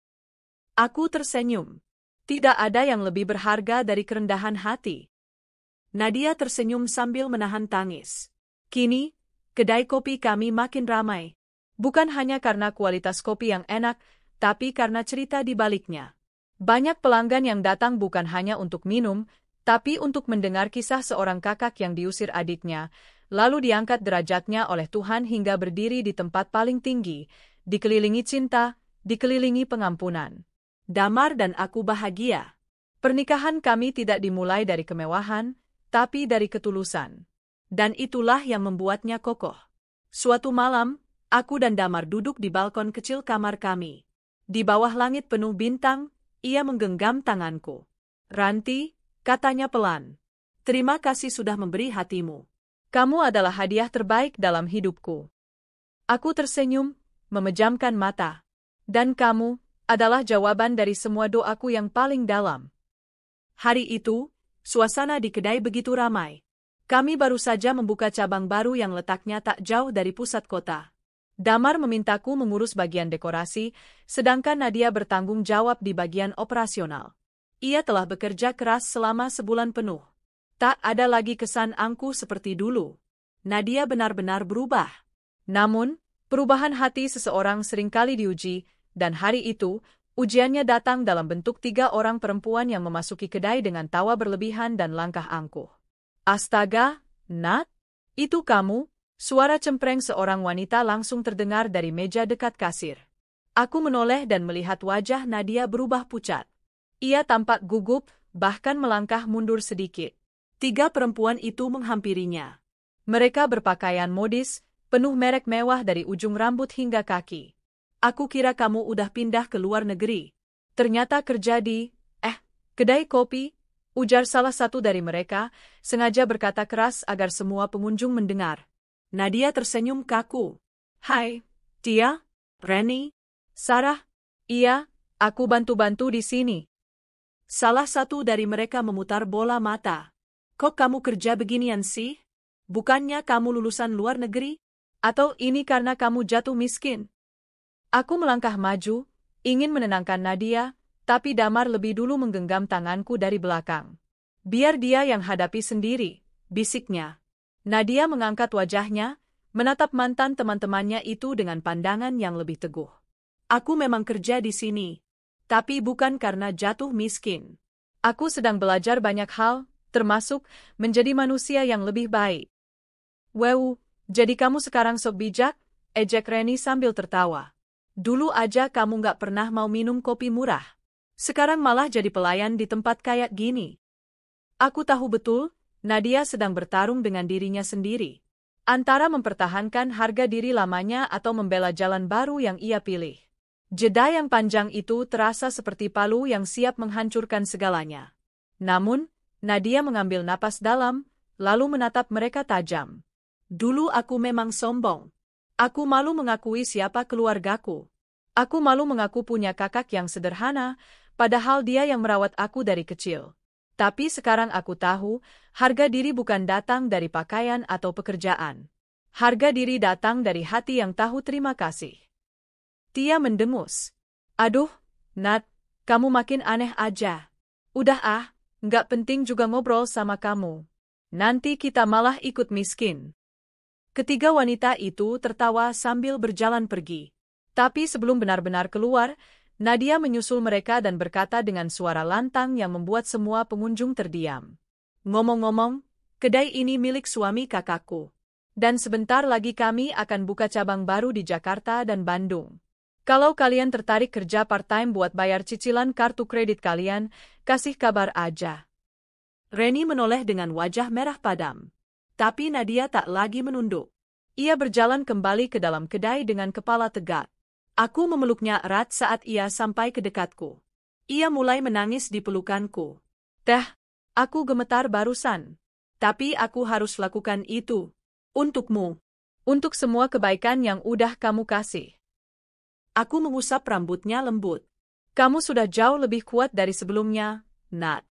Aku tersenyum. Tidak ada yang lebih berharga dari kerendahan hati. Nadia tersenyum sambil menahan tangis. Kini, kedai kopi kami makin ramai. Bukan hanya karena kualitas kopi yang enak, tapi karena cerita di baliknya. Banyak pelanggan yang datang bukan hanya untuk minum, tapi untuk mendengar kisah seorang kakak yang diusir adiknya, lalu diangkat derajatnya oleh Tuhan hingga berdiri di tempat paling tinggi, dikelilingi cinta, dikelilingi pengampunan. Damar dan aku bahagia. Pernikahan kami tidak dimulai dari kemewahan, tapi dari ketulusan. Dan itulah yang membuatnya kokoh. Suatu malam, aku dan Damar duduk di balkon kecil kamar kami. Di bawah langit penuh bintang, ia menggenggam tanganku. Ranti, katanya pelan. Terima kasih sudah memberi hatimu. Kamu adalah hadiah terbaik dalam hidupku. Aku tersenyum, memejamkan mata. Dan kamu adalah jawaban dari semua doaku yang paling dalam. Hari itu, suasana di kedai begitu ramai. Kami baru saja membuka cabang baru yang letaknya tak jauh dari pusat kota. Damar memintaku mengurus bagian dekorasi, sedangkan Nadia bertanggung jawab di bagian operasional. Ia telah bekerja keras selama sebulan penuh. Tak ada lagi kesan angkuh seperti dulu. Nadia benar-benar berubah. Namun, perubahan hati seseorang seringkali diuji, dan hari itu, ujiannya datang dalam bentuk 3 orang perempuan yang memasuki kedai dengan tawa berlebihan dan langkah angkuh. Astaga, Nat, itu kamu? Suara cempreng seorang wanita langsung terdengar dari meja dekat kasir. Aku menoleh dan melihat wajah Nadia berubah pucat. Ia tampak gugup, bahkan melangkah mundur sedikit. 3 perempuan itu menghampirinya. Mereka berpakaian modis, penuh merek mewah dari ujung rambut hingga kaki. Aku kira kamu udah pindah ke luar negeri. Ternyata kerja di, kedai kopi, ujar salah satu dari mereka, sengaja berkata keras agar semua pengunjung mendengar. Nadia tersenyum kaku. Hai, Tia, Reni, Sarah, iya, aku bantu-bantu di sini. Salah satu dari mereka memutar bola mata. Kok kamu kerja beginian sih? Bukannya kamu lulusan luar negeri? Atau ini karena kamu jatuh miskin? Aku melangkah maju, ingin menenangkan Nadia, tapi Damar lebih dulu menggenggam tanganku dari belakang. Biar dia yang hadapi sendiri, bisiknya. Nadia mengangkat wajahnya, menatap mantan teman-temannya itu dengan pandangan yang lebih teguh. Aku memang kerja di sini, tapi bukan karena jatuh miskin. Aku sedang belajar banyak hal, termasuk menjadi manusia yang lebih baik. Wow, jadi kamu sekarang sok bijak? Ejek Reni sambil tertawa. Dulu aja kamu nggak pernah mau minum kopi murah. Sekarang malah jadi pelayan di tempat kayak gini. Aku tahu betul, Nadia sedang bertarung dengan dirinya sendiri. Antara mempertahankan harga diri lamanya atau membela jalan baru yang ia pilih. Jeda yang panjang itu terasa seperti palu yang siap menghancurkan segalanya. Namun, Nadia mengambil napas dalam, lalu menatap mereka tajam. Dulu aku memang sombong. Aku malu mengakui siapa keluargaku. Aku malu mengaku punya kakak yang sederhana, padahal dia yang merawat aku dari kecil. Tapi sekarang aku tahu, harga diri bukan datang dari pakaian atau pekerjaan. Harga diri datang dari hati yang tahu terima kasih. Tia mendengus. Aduh, Nat, kamu makin aneh aja. Udah nggak penting juga ngobrol sama kamu. Nanti kita malah ikut miskin. Ketiga wanita itu tertawa sambil berjalan pergi. Tapi sebelum benar-benar keluar, Nadia menyusul mereka dan berkata dengan suara lantang yang membuat semua pengunjung terdiam. Ngomong-ngomong, kedai ini milik suami kakakku. Dan sebentar lagi kami akan buka cabang baru di Jakarta dan Bandung. Kalau kalian tertarik kerja part-time buat bayar cicilan kartu kredit kalian, kasih kabar aja. Reni menoleh dengan wajah merah padam. Tapi Nadia tak lagi menunduk. Ia berjalan kembali ke dalam kedai dengan kepala tegak. Aku memeluknya erat saat ia sampai ke dekatku. Ia mulai menangis di pelukanku. Teh, aku gemetar barusan. Tapi aku harus lakukan itu. Untukmu. Untuk semua kebaikan yang udah kamu kasih. Aku mengusap rambutnya lembut. Kamu sudah jauh lebih kuat dari sebelumnya, Nat.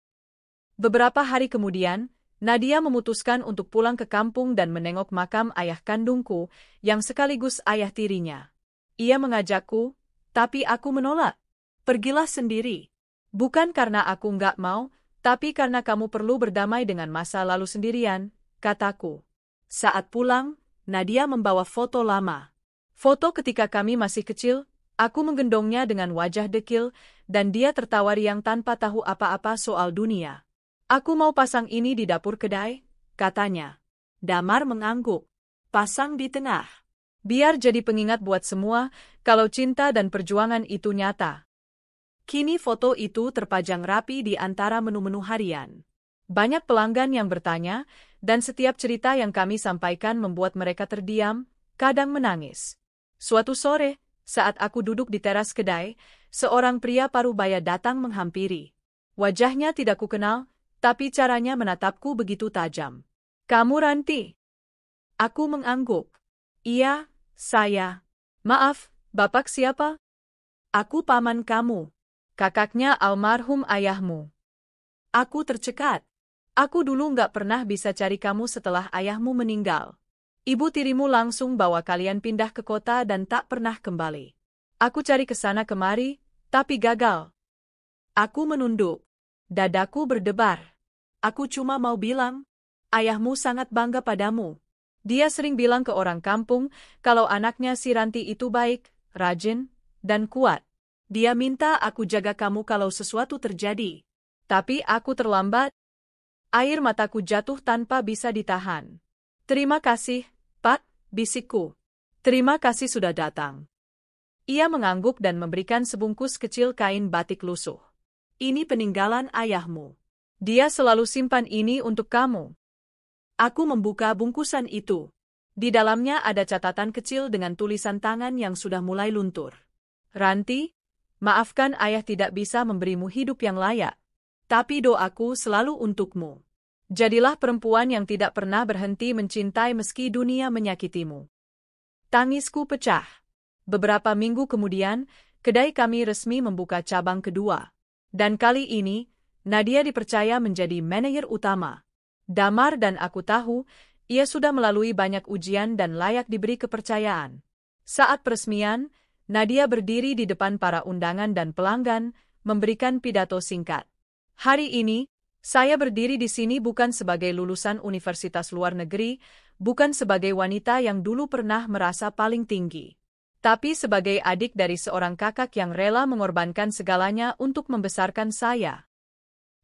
Beberapa hari kemudian, Nadia memutuskan untuk pulang ke kampung dan menengok makam ayah kandungku, yang sekaligus ayah tirinya. Ia mengajakku, tapi aku menolak. Pergilah sendiri. Bukan karena aku nggak mau, tapi karena kamu perlu berdamai dengan masa lalu sendirian, kataku. Saat pulang, Nadia membawa foto lama. Foto ketika kami masih kecil, aku menggendongnya dengan wajah dekil, dan dia tertawa riang tanpa tahu apa-apa soal dunia. Aku mau pasang ini di dapur kedai, katanya. Damar mengangguk. Pasang di tengah. Biar jadi pengingat buat semua, kalau cinta dan perjuangan itu nyata. Kini foto itu terpajang rapi di antara menu-menu harian. Banyak pelanggan yang bertanya, dan setiap cerita yang kami sampaikan membuat mereka terdiam, kadang menangis. Suatu sore, saat aku duduk di teras kedai, seorang pria parubaya datang menghampiri. Wajahnya tidak kukenal, tapi caranya menatapku begitu tajam. Kamu Ranti? Aku mengangguk. Iya, saya. Maaf, Bapak siapa? Aku paman kamu. Kakaknya almarhum ayahmu. Aku tercekat. Aku dulu nggak pernah bisa cari kamu setelah ayahmu meninggal. Ibu tirimu langsung bawa kalian pindah ke kota dan tak pernah kembali. Aku cari ke sana kemari, tapi gagal. Aku menunduk. Dadaku berdebar. Aku cuma mau bilang, ayahmu sangat bangga padamu. Dia sering bilang ke orang kampung kalau anaknya si Ranti itu baik, rajin, dan kuat. Dia minta aku jaga kamu kalau sesuatu terjadi. Tapi aku terlambat. Air mataku jatuh tanpa bisa ditahan. Terima kasih, Pak, bisikku. Terima kasih sudah datang. Ia mengangguk dan memberikan sebungkus kecil kain batik lusuh. Ini peninggalan ayahmu. Dia selalu simpan ini untuk kamu. Aku membuka bungkusan itu. Di dalamnya ada catatan kecil dengan tulisan tangan yang sudah mulai luntur. Ranti, maafkan ayah tidak bisa memberimu hidup yang layak. Tapi doaku selalu untukmu. Jadilah perempuan yang tidak pernah berhenti mencintai meski dunia menyakitimu. Tangisku pecah. Beberapa minggu kemudian, kedai kami resmi membuka cabang kedua. Dan kali ini, Nadia dipercaya menjadi manajer utama. Damar dan aku tahu, ia sudah melalui banyak ujian dan layak diberi kepercayaan. Saat peresmian, Nadia berdiri di depan para undangan dan pelanggan, memberikan pidato singkat. Hari ini, saya berdiri di sini bukan sebagai lulusan universitas luar negeri, bukan sebagai wanita yang dulu pernah merasa paling tinggi. Tapi sebagai adik dari seorang kakak yang rela mengorbankan segalanya untuk membesarkan saya.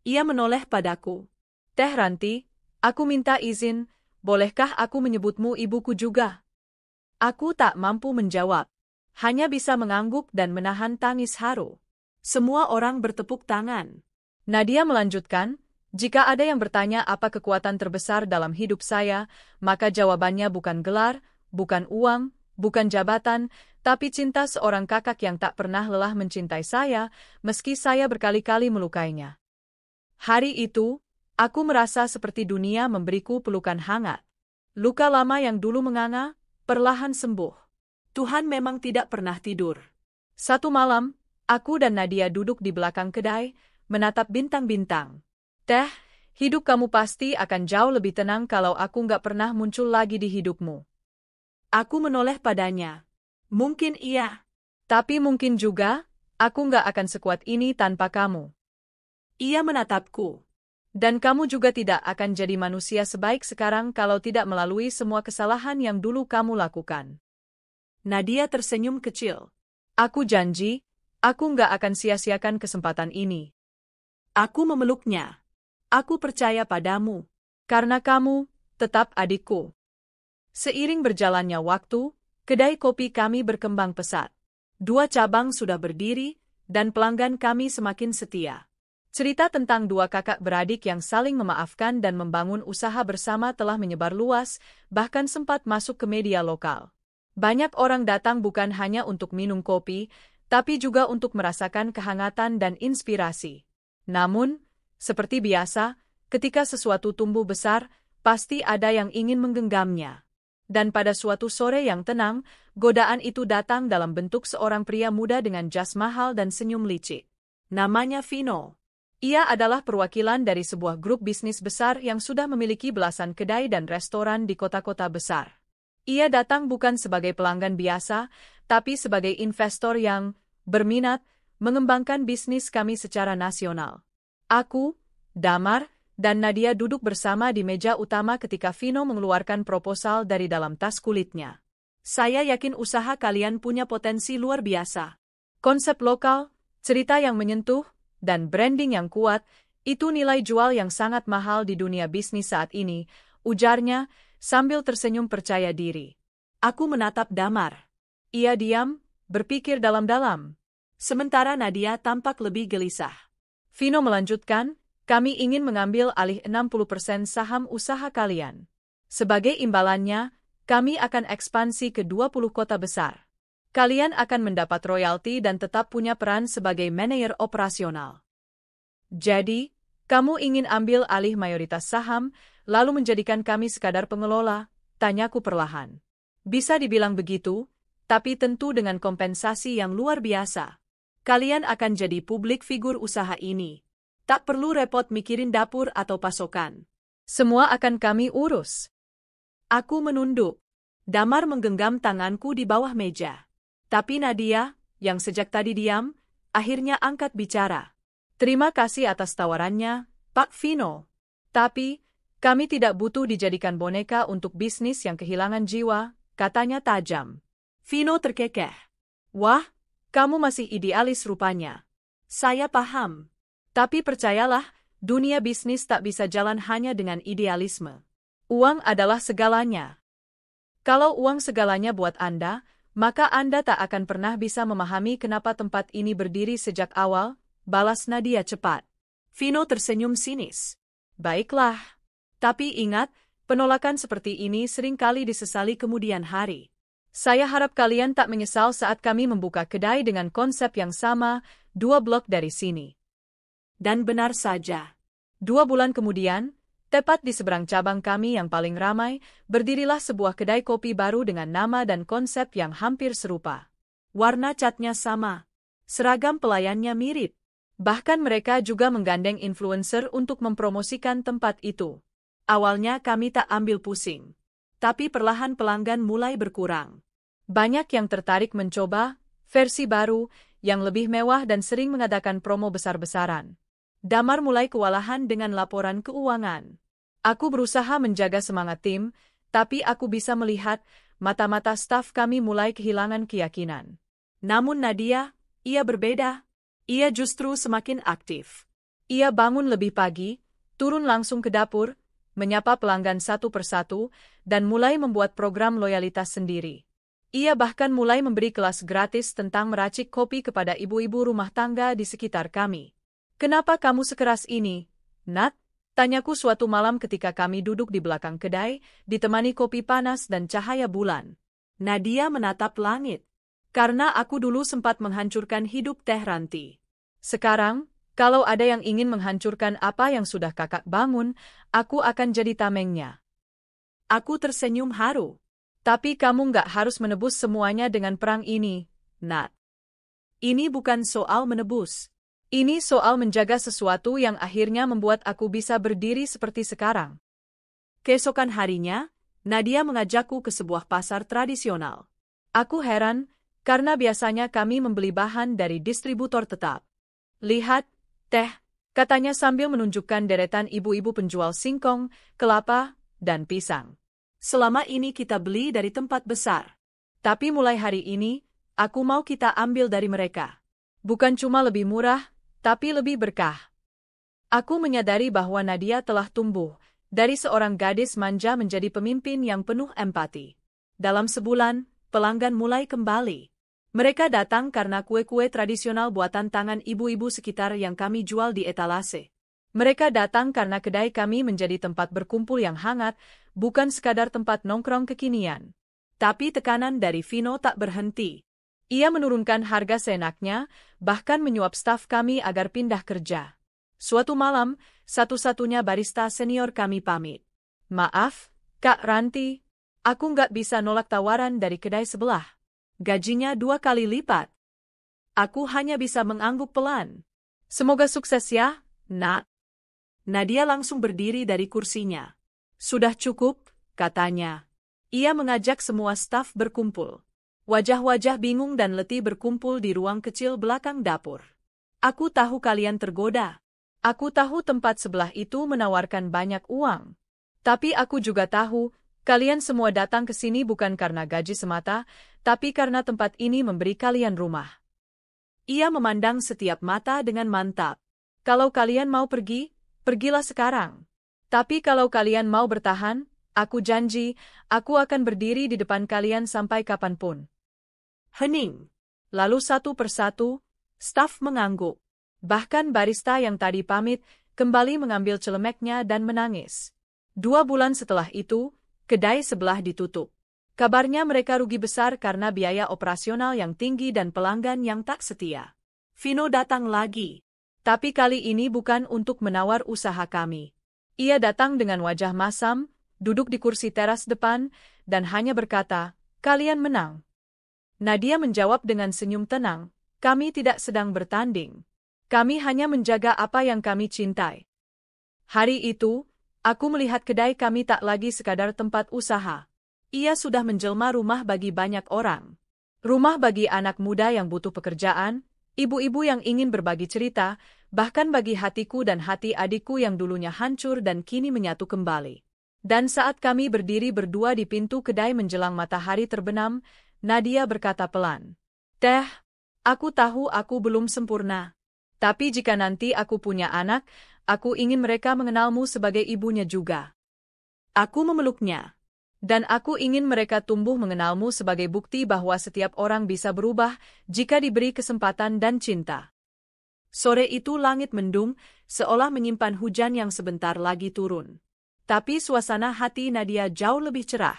Ia menoleh padaku. Teh Ranti, aku minta izin, bolehkah aku menyebutmu ibuku juga? Aku tak mampu menjawab. Hanya bisa mengangguk dan menahan tangis haru. Semua orang bertepuk tangan. Nadia melanjutkan, jika ada yang bertanya apa kekuatan terbesar dalam hidup saya, maka jawabannya bukan gelar, bukan uang, bukan jabatan, tapi cinta seorang kakak yang tak pernah lelah mencintai saya, meski saya berkali-kali melukainya. Hari itu, aku merasa seperti dunia memberiku pelukan hangat. Luka lama yang dulu menganga, perlahan sembuh. Tuhan memang tidak pernah tidur. Satu malam, aku dan Nadia duduk di belakang kedai, menatap bintang-bintang. Teh, hidup kamu pasti akan jauh lebih tenang kalau aku nggak pernah muncul lagi di hidupmu. Aku menoleh padanya. Mungkin iya. Tapi mungkin juga, aku nggak akan sekuat ini tanpa kamu. Ia menatapku. Dan kamu juga tidak akan jadi manusia sebaik sekarang kalau tidak melalui semua kesalahan yang dulu kamu lakukan. Nadia tersenyum kecil. Aku janji, aku nggak akan sia-siakan kesempatan ini. Aku memeluknya. Aku percaya padamu. Karena kamu, tetap adikku. Seiring berjalannya waktu, kedai kopi kami berkembang pesat. 2 cabang sudah berdiri, dan pelanggan kami semakin setia. Cerita tentang 2 kakak beradik yang saling memaafkan dan membangun usaha bersama telah menyebar luas, bahkan sempat masuk ke media lokal. Banyak orang datang bukan hanya untuk minum kopi, tapi juga untuk merasakan kehangatan dan inspirasi. Namun, seperti biasa, ketika sesuatu tumbuh besar, pasti ada yang ingin menggenggamnya. Dan pada suatu sore yang tenang, godaan itu datang dalam bentuk seorang pria muda dengan jas mahal dan senyum licik. Namanya Vino. Ia adalah perwakilan dari sebuah grup bisnis besar yang sudah memiliki belasan kedai dan restoran di kota-kota besar. Ia datang bukan sebagai pelanggan biasa, tapi sebagai investor yang berminat mengembangkan bisnis kami secara nasional. Aku, Damar, dan Nadia duduk bersama di meja utama ketika Vino mengeluarkan proposal dari dalam tas kulitnya. Saya yakin usaha kalian punya potensi luar biasa. Konsep lokal, cerita yang menyentuh, dan branding yang kuat, itu nilai jual yang sangat mahal di dunia bisnis saat ini, ujarnya, sambil tersenyum percaya diri. Aku menatap Damar. Ia diam, berpikir dalam-dalam. Sementara Nadia tampak lebih gelisah. Vino melanjutkan, kami ingin mengambil alih 60% saham usaha kalian. Sebagai imbalannya, kami akan ekspansi ke 20 kota besar. Kalian akan mendapat royalti dan tetap punya peran sebagai manajer operasional. Jadi, kamu ingin ambil alih mayoritas saham, lalu menjadikan kami sekadar pengelola? Tanyaku perlahan. Bisa dibilang begitu, tapi tentu dengan kompensasi yang luar biasa. Kalian akan jadi publik figur usaha ini. Tak perlu repot mikirin dapur atau pasokan. Semua akan kami urus. Aku menunduk. Damar menggenggam tanganku di bawah meja. Tapi Nadia, yang sejak tadi diam, akhirnya angkat bicara. Terima kasih atas tawarannya, Pak Vino. Tapi, kami tidak butuh dijadikan boneka untuk bisnis yang kehilangan jiwa, katanya tajam. Vino terkekeh. Wah, kamu masih idealis rupanya. Saya paham. Tapi percayalah, dunia bisnis tak bisa jalan hanya dengan idealisme. Uang adalah segalanya. Kalau uang segalanya buat Anda, maka Anda tak akan pernah bisa memahami kenapa tempat ini berdiri sejak awal, balas Nadia cepat. Vino tersenyum sinis. Baiklah. Tapi ingat, penolakan seperti ini seringkali disesali kemudian hari. Saya harap kalian tak menyesal saat kami membuka kedai dengan konsep yang sama, 2 blok dari sini. Dan benar saja. 2 bulan kemudian, tepat di seberang cabang kami yang paling ramai, berdirilah sebuah kedai kopi baru dengan nama dan konsep yang hampir serupa. Warna catnya sama. Seragam pelayannya mirip. Bahkan mereka juga menggandeng influencer untuk mempromosikan tempat itu. Awalnya kami tak ambil pusing. Tapi perlahan pelanggan mulai berkurang. Banyak yang tertarik mencoba versi baru, yang lebih mewah dan sering mengadakan promo besar-besaran. Damar mulai kewalahan dengan laporan keuangan. Aku berusaha menjaga semangat tim, tapi aku bisa melihat mata-mata staf kami mulai kehilangan keyakinan. Namun Nadia, ia berbeda. Ia justru semakin aktif. Ia bangun lebih pagi, turun langsung ke dapur, menyapa pelanggan satu persatu, dan mulai membuat program loyalitas sendiri. Ia bahkan mulai memberi kelas gratis tentang meracik kopi kepada ibu-ibu rumah tangga di sekitar kami. Kenapa kamu sekeras ini, Nat? Tanyaku suatu malam ketika kami duduk di belakang kedai, ditemani kopi panas dan cahaya bulan. Nadia menatap langit. Karena aku dulu sempat menghancurkan hidup Teh Ranti. Sekarang, kalau ada yang ingin menghancurkan apa yang sudah kakak bangun, aku akan jadi tamengnya. Aku tersenyum haru. Tapi kamu nggak harus menebus semuanya dengan perang ini, Nat. Ini bukan soal menebus. Ini soal menjaga sesuatu yang akhirnya membuat aku bisa berdiri seperti sekarang. Keesokan harinya, Nadia mengajakku ke sebuah pasar tradisional. Aku heran, karena biasanya kami membeli bahan dari distributor tetap. Lihat, Teh, katanya sambil menunjukkan deretan ibu-ibu penjual singkong, kelapa, dan pisang. Selama ini kita beli dari tempat besar. Tapi mulai hari ini, aku mau kita ambil dari mereka. Bukan cuma lebih murah, tapi lebih berkah. Aku menyadari bahwa Nadia telah tumbuh, dari seorang gadis manja menjadi pemimpin yang penuh empati. Dalam sebulan, pelanggan mulai kembali. Mereka datang karena kue-kue tradisional buatan tangan ibu-ibu sekitar yang kami jual di etalase. Mereka datang karena kedai kami menjadi tempat berkumpul yang hangat, bukan sekadar tempat nongkrong kekinian. Tapi tekanan dari Vino tak berhenti. Ia menurunkan harga seenaknya, bahkan menyuap staf kami agar pindah kerja. Suatu malam, satu-satunya barista senior kami pamit. Maaf, Kak Ranti, aku nggak bisa nolak tawaran dari kedai sebelah. Gajinya 2 kali lipat. Aku hanya bisa mengangguk pelan. Semoga sukses ya, Nak. Nadia langsung berdiri dari kursinya. Sudah cukup, katanya. Ia mengajak semua staf berkumpul. Wajah-wajah bingung dan letih berkumpul di ruang kecil belakang dapur. Aku tahu kalian tergoda. Aku tahu tempat sebelah itu menawarkan banyak uang. Tapi aku juga tahu, kalian semua datang ke sini bukan karena gaji semata, tapi karena tempat ini memberi kalian rumah. Ia memandang setiap mata dengan mantap. Kalau kalian mau pergi, pergilah sekarang. Tapi kalau kalian mau bertahan, aku janji, aku akan berdiri di depan kalian sampai kapanpun. Hening. Lalu satu persatu, staf mengangguk. Bahkan barista yang tadi pamit, kembali mengambil celemeknya dan menangis. 2 bulan setelah itu, kedai sebelah ditutup. Kabarnya mereka rugi besar karena biaya operasional yang tinggi dan pelanggan yang tak setia. Vino datang lagi. Tapi kali ini bukan untuk menawar usaha kami. Ia datang dengan wajah masam, duduk di kursi teras depan, dan hanya berkata, "Kalian menang." Nadia menjawab dengan senyum tenang, "Kami tidak sedang bertanding. Kami hanya menjaga apa yang kami cintai." Hari itu, aku melihat kedai kami tak lagi sekadar tempat usaha. Ia sudah menjelma rumah bagi banyak orang. Rumah bagi anak muda yang butuh pekerjaan, ibu-ibu yang ingin berbagi cerita, bahkan bagi hatiku dan hati adikku yang dulunya hancur dan kini menyatu kembali. Dan saat kami berdiri berdua di pintu kedai menjelang matahari terbenam, Nadia berkata pelan, "Teh, aku tahu aku belum sempurna. Tapi jika nanti aku punya anak, aku ingin mereka mengenalmu sebagai ibunya juga." Aku memeluknya. Dan aku ingin mereka tumbuh mengenalmu sebagai bukti bahwa setiap orang bisa berubah jika diberi kesempatan dan cinta. Sore itu langit mendung, seolah menyimpan hujan yang sebentar lagi turun. Tapi suasana hati Nadia jauh lebih cerah.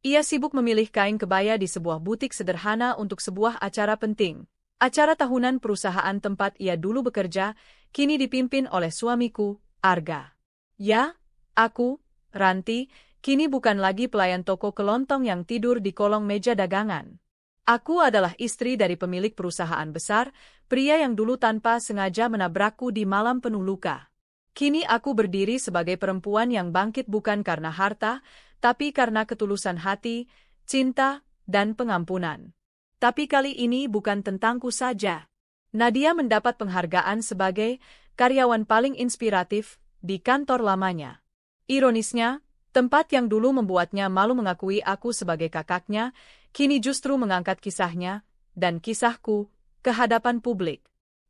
Ia sibuk memilih kain kebaya di sebuah butik sederhana untuk sebuah acara penting. Acara tahunan perusahaan tempat ia dulu bekerja, kini dipimpin oleh suamiku, Arga. Ya, aku, Ranti, kini bukan lagi pelayan toko kelontong yang tidur di kolong meja dagangan. Aku adalah istri dari pemilik perusahaan besar, pria yang dulu tanpa sengaja menabrakku di malam penuh luka. Kini aku berdiri sebagai perempuan yang bangkit bukan karena harta, tapi karena ketulusan hati, cinta, dan pengampunan. Tapi kali ini bukan tentangku saja. Nadia mendapat penghargaan sebagai karyawan paling inspiratif di kantor lamanya. Ironisnya, tempat yang dulu membuatnya malu mengakui aku sebagai kakaknya, kini justru mengangkat kisahnya, dan kisahku, ke hadapan publik.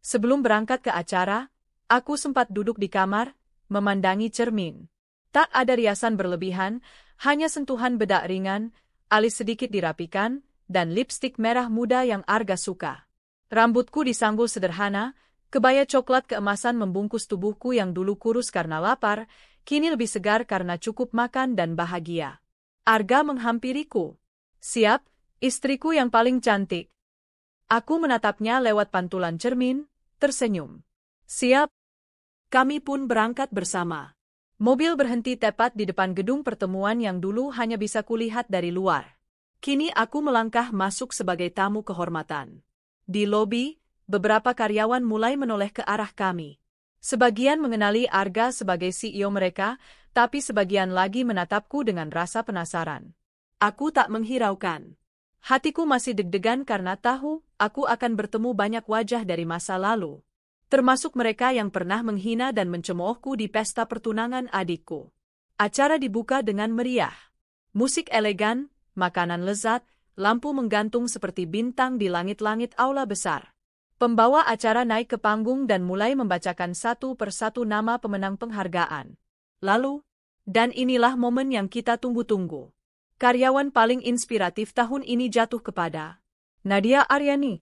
Sebelum berangkat ke acara, aku sempat duduk di kamar, memandangi cermin. Tak ada riasan berlebihan, hanya sentuhan bedak ringan, alis sedikit dirapikan, dan lipstik merah muda yang Arga suka. Rambutku disanggul sederhana, kebaya coklat keemasan membungkus tubuhku yang dulu kurus karena lapar, kini lebih segar karena cukup makan dan bahagia. Arga menghampiriku. "Siap, istriku yang paling cantik." Aku menatapnya lewat pantulan cermin, tersenyum. "Siap." Kami pun berangkat bersama. Mobil berhenti tepat di depan gedung pertemuan yang dulu hanya bisa kulihat dari luar. Kini aku melangkah masuk sebagai tamu kehormatan. Di lobi, beberapa karyawan mulai menoleh ke arah kami. Sebagian mengenali Arga sebagai CEO mereka, tapi sebagian lagi menatapku dengan rasa penasaran. Aku tak menghiraukan. Hatiku masih deg-degan karena tahu aku akan bertemu banyak wajah dari masa lalu. Termasuk mereka yang pernah menghina dan mencemoohku di pesta pertunangan adikku. Acara dibuka dengan meriah. Musik elegan, makanan lezat, lampu menggantung seperti bintang di langit-langit aula besar. Pembawa acara naik ke panggung dan mulai membacakan satu persatu nama pemenang penghargaan. Lalu, dan inilah momen yang kita tunggu-tunggu. Karyawan paling inspiratif tahun ini jatuh kepada Nadia Aryani.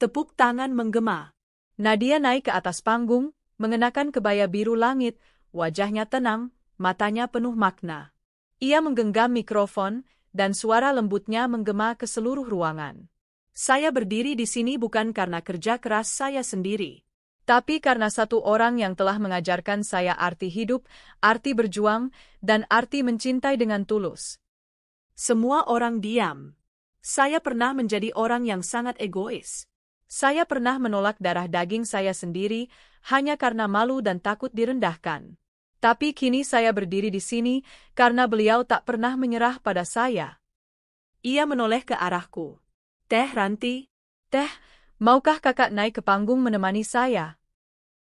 Tepuk tangan menggema. Nadia naik ke atas panggung, mengenakan kebaya biru langit, wajahnya tenang, matanya penuh makna. Ia menggenggam mikrofon, dan suara lembutnya menggema ke seluruh ruangan. Saya berdiri di sini bukan karena kerja keras saya sendiri, tapi karena satu orang yang telah mengajarkan saya arti hidup, arti berjuang, dan arti mencintai dengan tulus. Semua orang diam. Saya pernah menjadi orang yang sangat egois. Saya pernah menolak darah daging saya sendiri, hanya karena malu dan takut direndahkan. Tapi kini saya berdiri di sini, karena beliau tak pernah menyerah pada saya. Ia menoleh ke arahku. Teh Ranti. Teh, maukah kakak naik ke panggung menemani saya?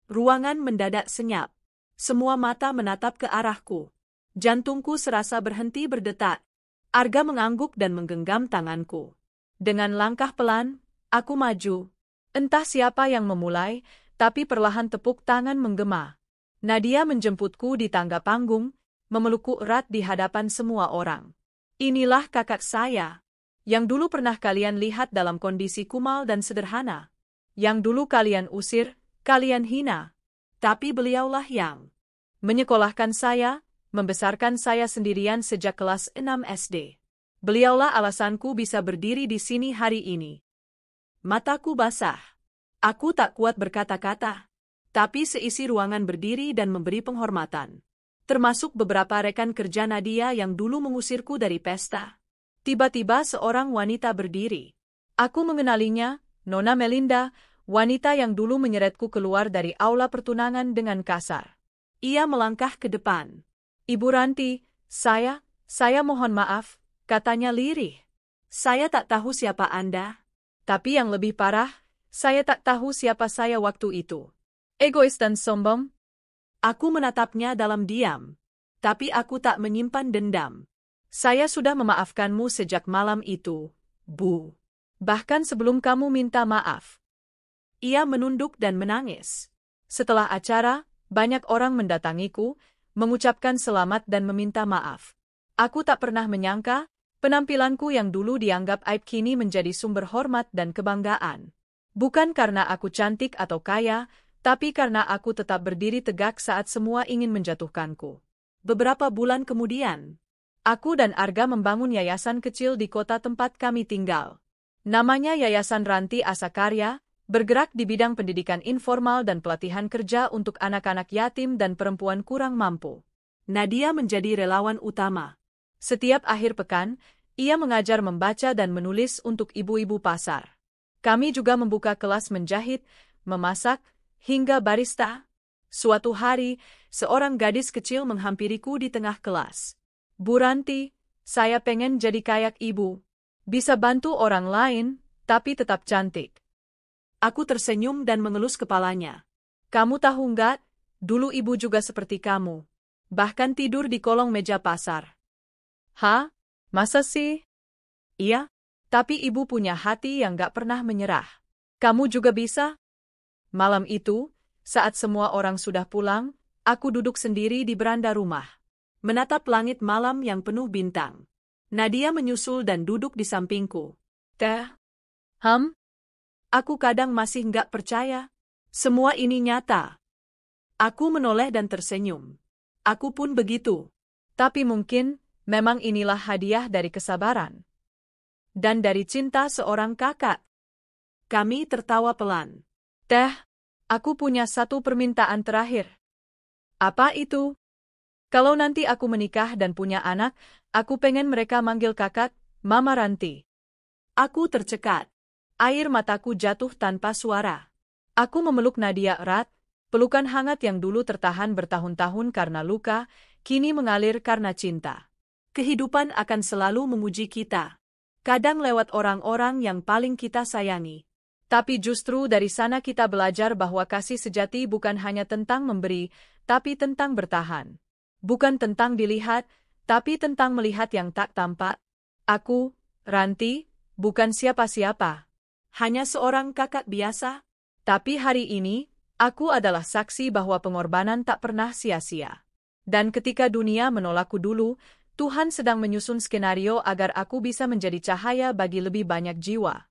Ruangan mendadak senyap. Semua mata menatap ke arahku. Jantungku serasa berhenti berdetak. Arga mengangguk dan menggenggam tanganku. Dengan langkah pelan, aku maju. Entah siapa yang memulai, tapi perlahan tepuk tangan menggema. Nadia menjemputku di tangga panggung, memelukku erat di hadapan semua orang. Inilah kakak saya, yang dulu pernah kalian lihat dalam kondisi kumal dan sederhana. Yang dulu kalian usir, kalian hina. Tapi beliaulah yang menyekolahkan saya, membesarkan saya sendirian sejak kelas 6 SD. Beliaulah alasanku bisa berdiri di sini hari ini. Mataku basah. Aku tak kuat berkata-kata. Tapi seisi ruangan berdiri dan memberi penghormatan. Termasuk beberapa rekan kerja Nadia yang dulu mengusirku dari pesta. Tiba-tiba seorang wanita berdiri. Aku mengenalinya, Nona Melinda, wanita yang dulu menyeretku keluar dari aula pertunangan dengan kasar. Ia melangkah ke depan. Ibu Ranti, saya mohon maaf, katanya lirih. Saya tak tahu siapa Anda. Tapi yang lebih parah, saya tak tahu siapa saya waktu itu. Egois dan sombong. Aku menatapnya dalam diam. Tapi aku tak menyimpan dendam. Saya sudah memaafkanmu sejak malam itu, Bu. Bahkan sebelum kamu minta maaf. Ia menunduk dan menangis. Setelah acara, banyak orang mendatangiku, mengucapkan selamat dan meminta maaf. Aku tak pernah menyangka, penampilanku yang dulu dianggap aib kini menjadi sumber hormat dan kebanggaan. Bukan karena aku cantik atau kaya, tapi karena aku tetap berdiri tegak saat semua ingin menjatuhkanku. Beberapa bulan kemudian, aku dan Arga membangun yayasan kecil di kota tempat kami tinggal. Namanya Yayasan Ranti Asakarya, bergerak di bidang pendidikan informal dan pelatihan kerja untuk anak-anak yatim dan perempuan kurang mampu. Nadia menjadi relawan utama. Setiap akhir pekan, ia mengajar membaca dan menulis untuk ibu-ibu pasar. Kami juga membuka kelas menjahit, memasak, hingga barista. Suatu hari, seorang gadis kecil menghampiriku di tengah kelas. Bu Ranti, saya pengen jadi kayak ibu. Bisa bantu orang lain, tapi tetap cantik. Aku tersenyum dan mengelus kepalanya. Kamu tahu nggak, dulu ibu juga seperti kamu. Bahkan tidur di kolong meja pasar. Hah? Masa sih? Iya, tapi ibu punya hati yang nggak pernah menyerah. Kamu juga bisa? Malam itu, saat semua orang sudah pulang, aku duduk sendiri di beranda rumah. Menatap langit malam yang penuh bintang. Nadia menyusul dan duduk di sampingku. Teh? Aku kadang masih nggak percaya. Semua ini nyata. Aku menoleh dan tersenyum. Aku pun begitu. Tapi mungkin, memang inilah hadiah dari kesabaran. Dan dari cinta seorang kakak. Kami tertawa pelan. Teh, aku punya satu permintaan terakhir. Apa itu? Kalau nanti aku menikah dan punya anak, aku pengen mereka manggil kakak, Mama Ranti. Aku tercekat. Air mataku jatuh tanpa suara. Aku memeluk Nadia erat, pelukan hangat yang dulu tertahan bertahun-tahun karena luka, kini mengalir karena cinta. Kehidupan akan selalu menguji kita. Kadang lewat orang-orang yang paling kita sayangi. Tapi justru dari sana kita belajar bahwa kasih sejati bukan hanya tentang memberi, tapi tentang bertahan. Bukan tentang dilihat, tapi tentang melihat yang tak tampak. Aku, Ranti, bukan siapa-siapa. Hanya seorang kakak biasa. Tapi hari ini, aku adalah saksi bahwa pengorbanan tak pernah sia-sia. Dan ketika dunia menolakku dulu, Tuhan sedang menyusun skenario agar aku bisa menjadi cahaya bagi lebih banyak jiwa.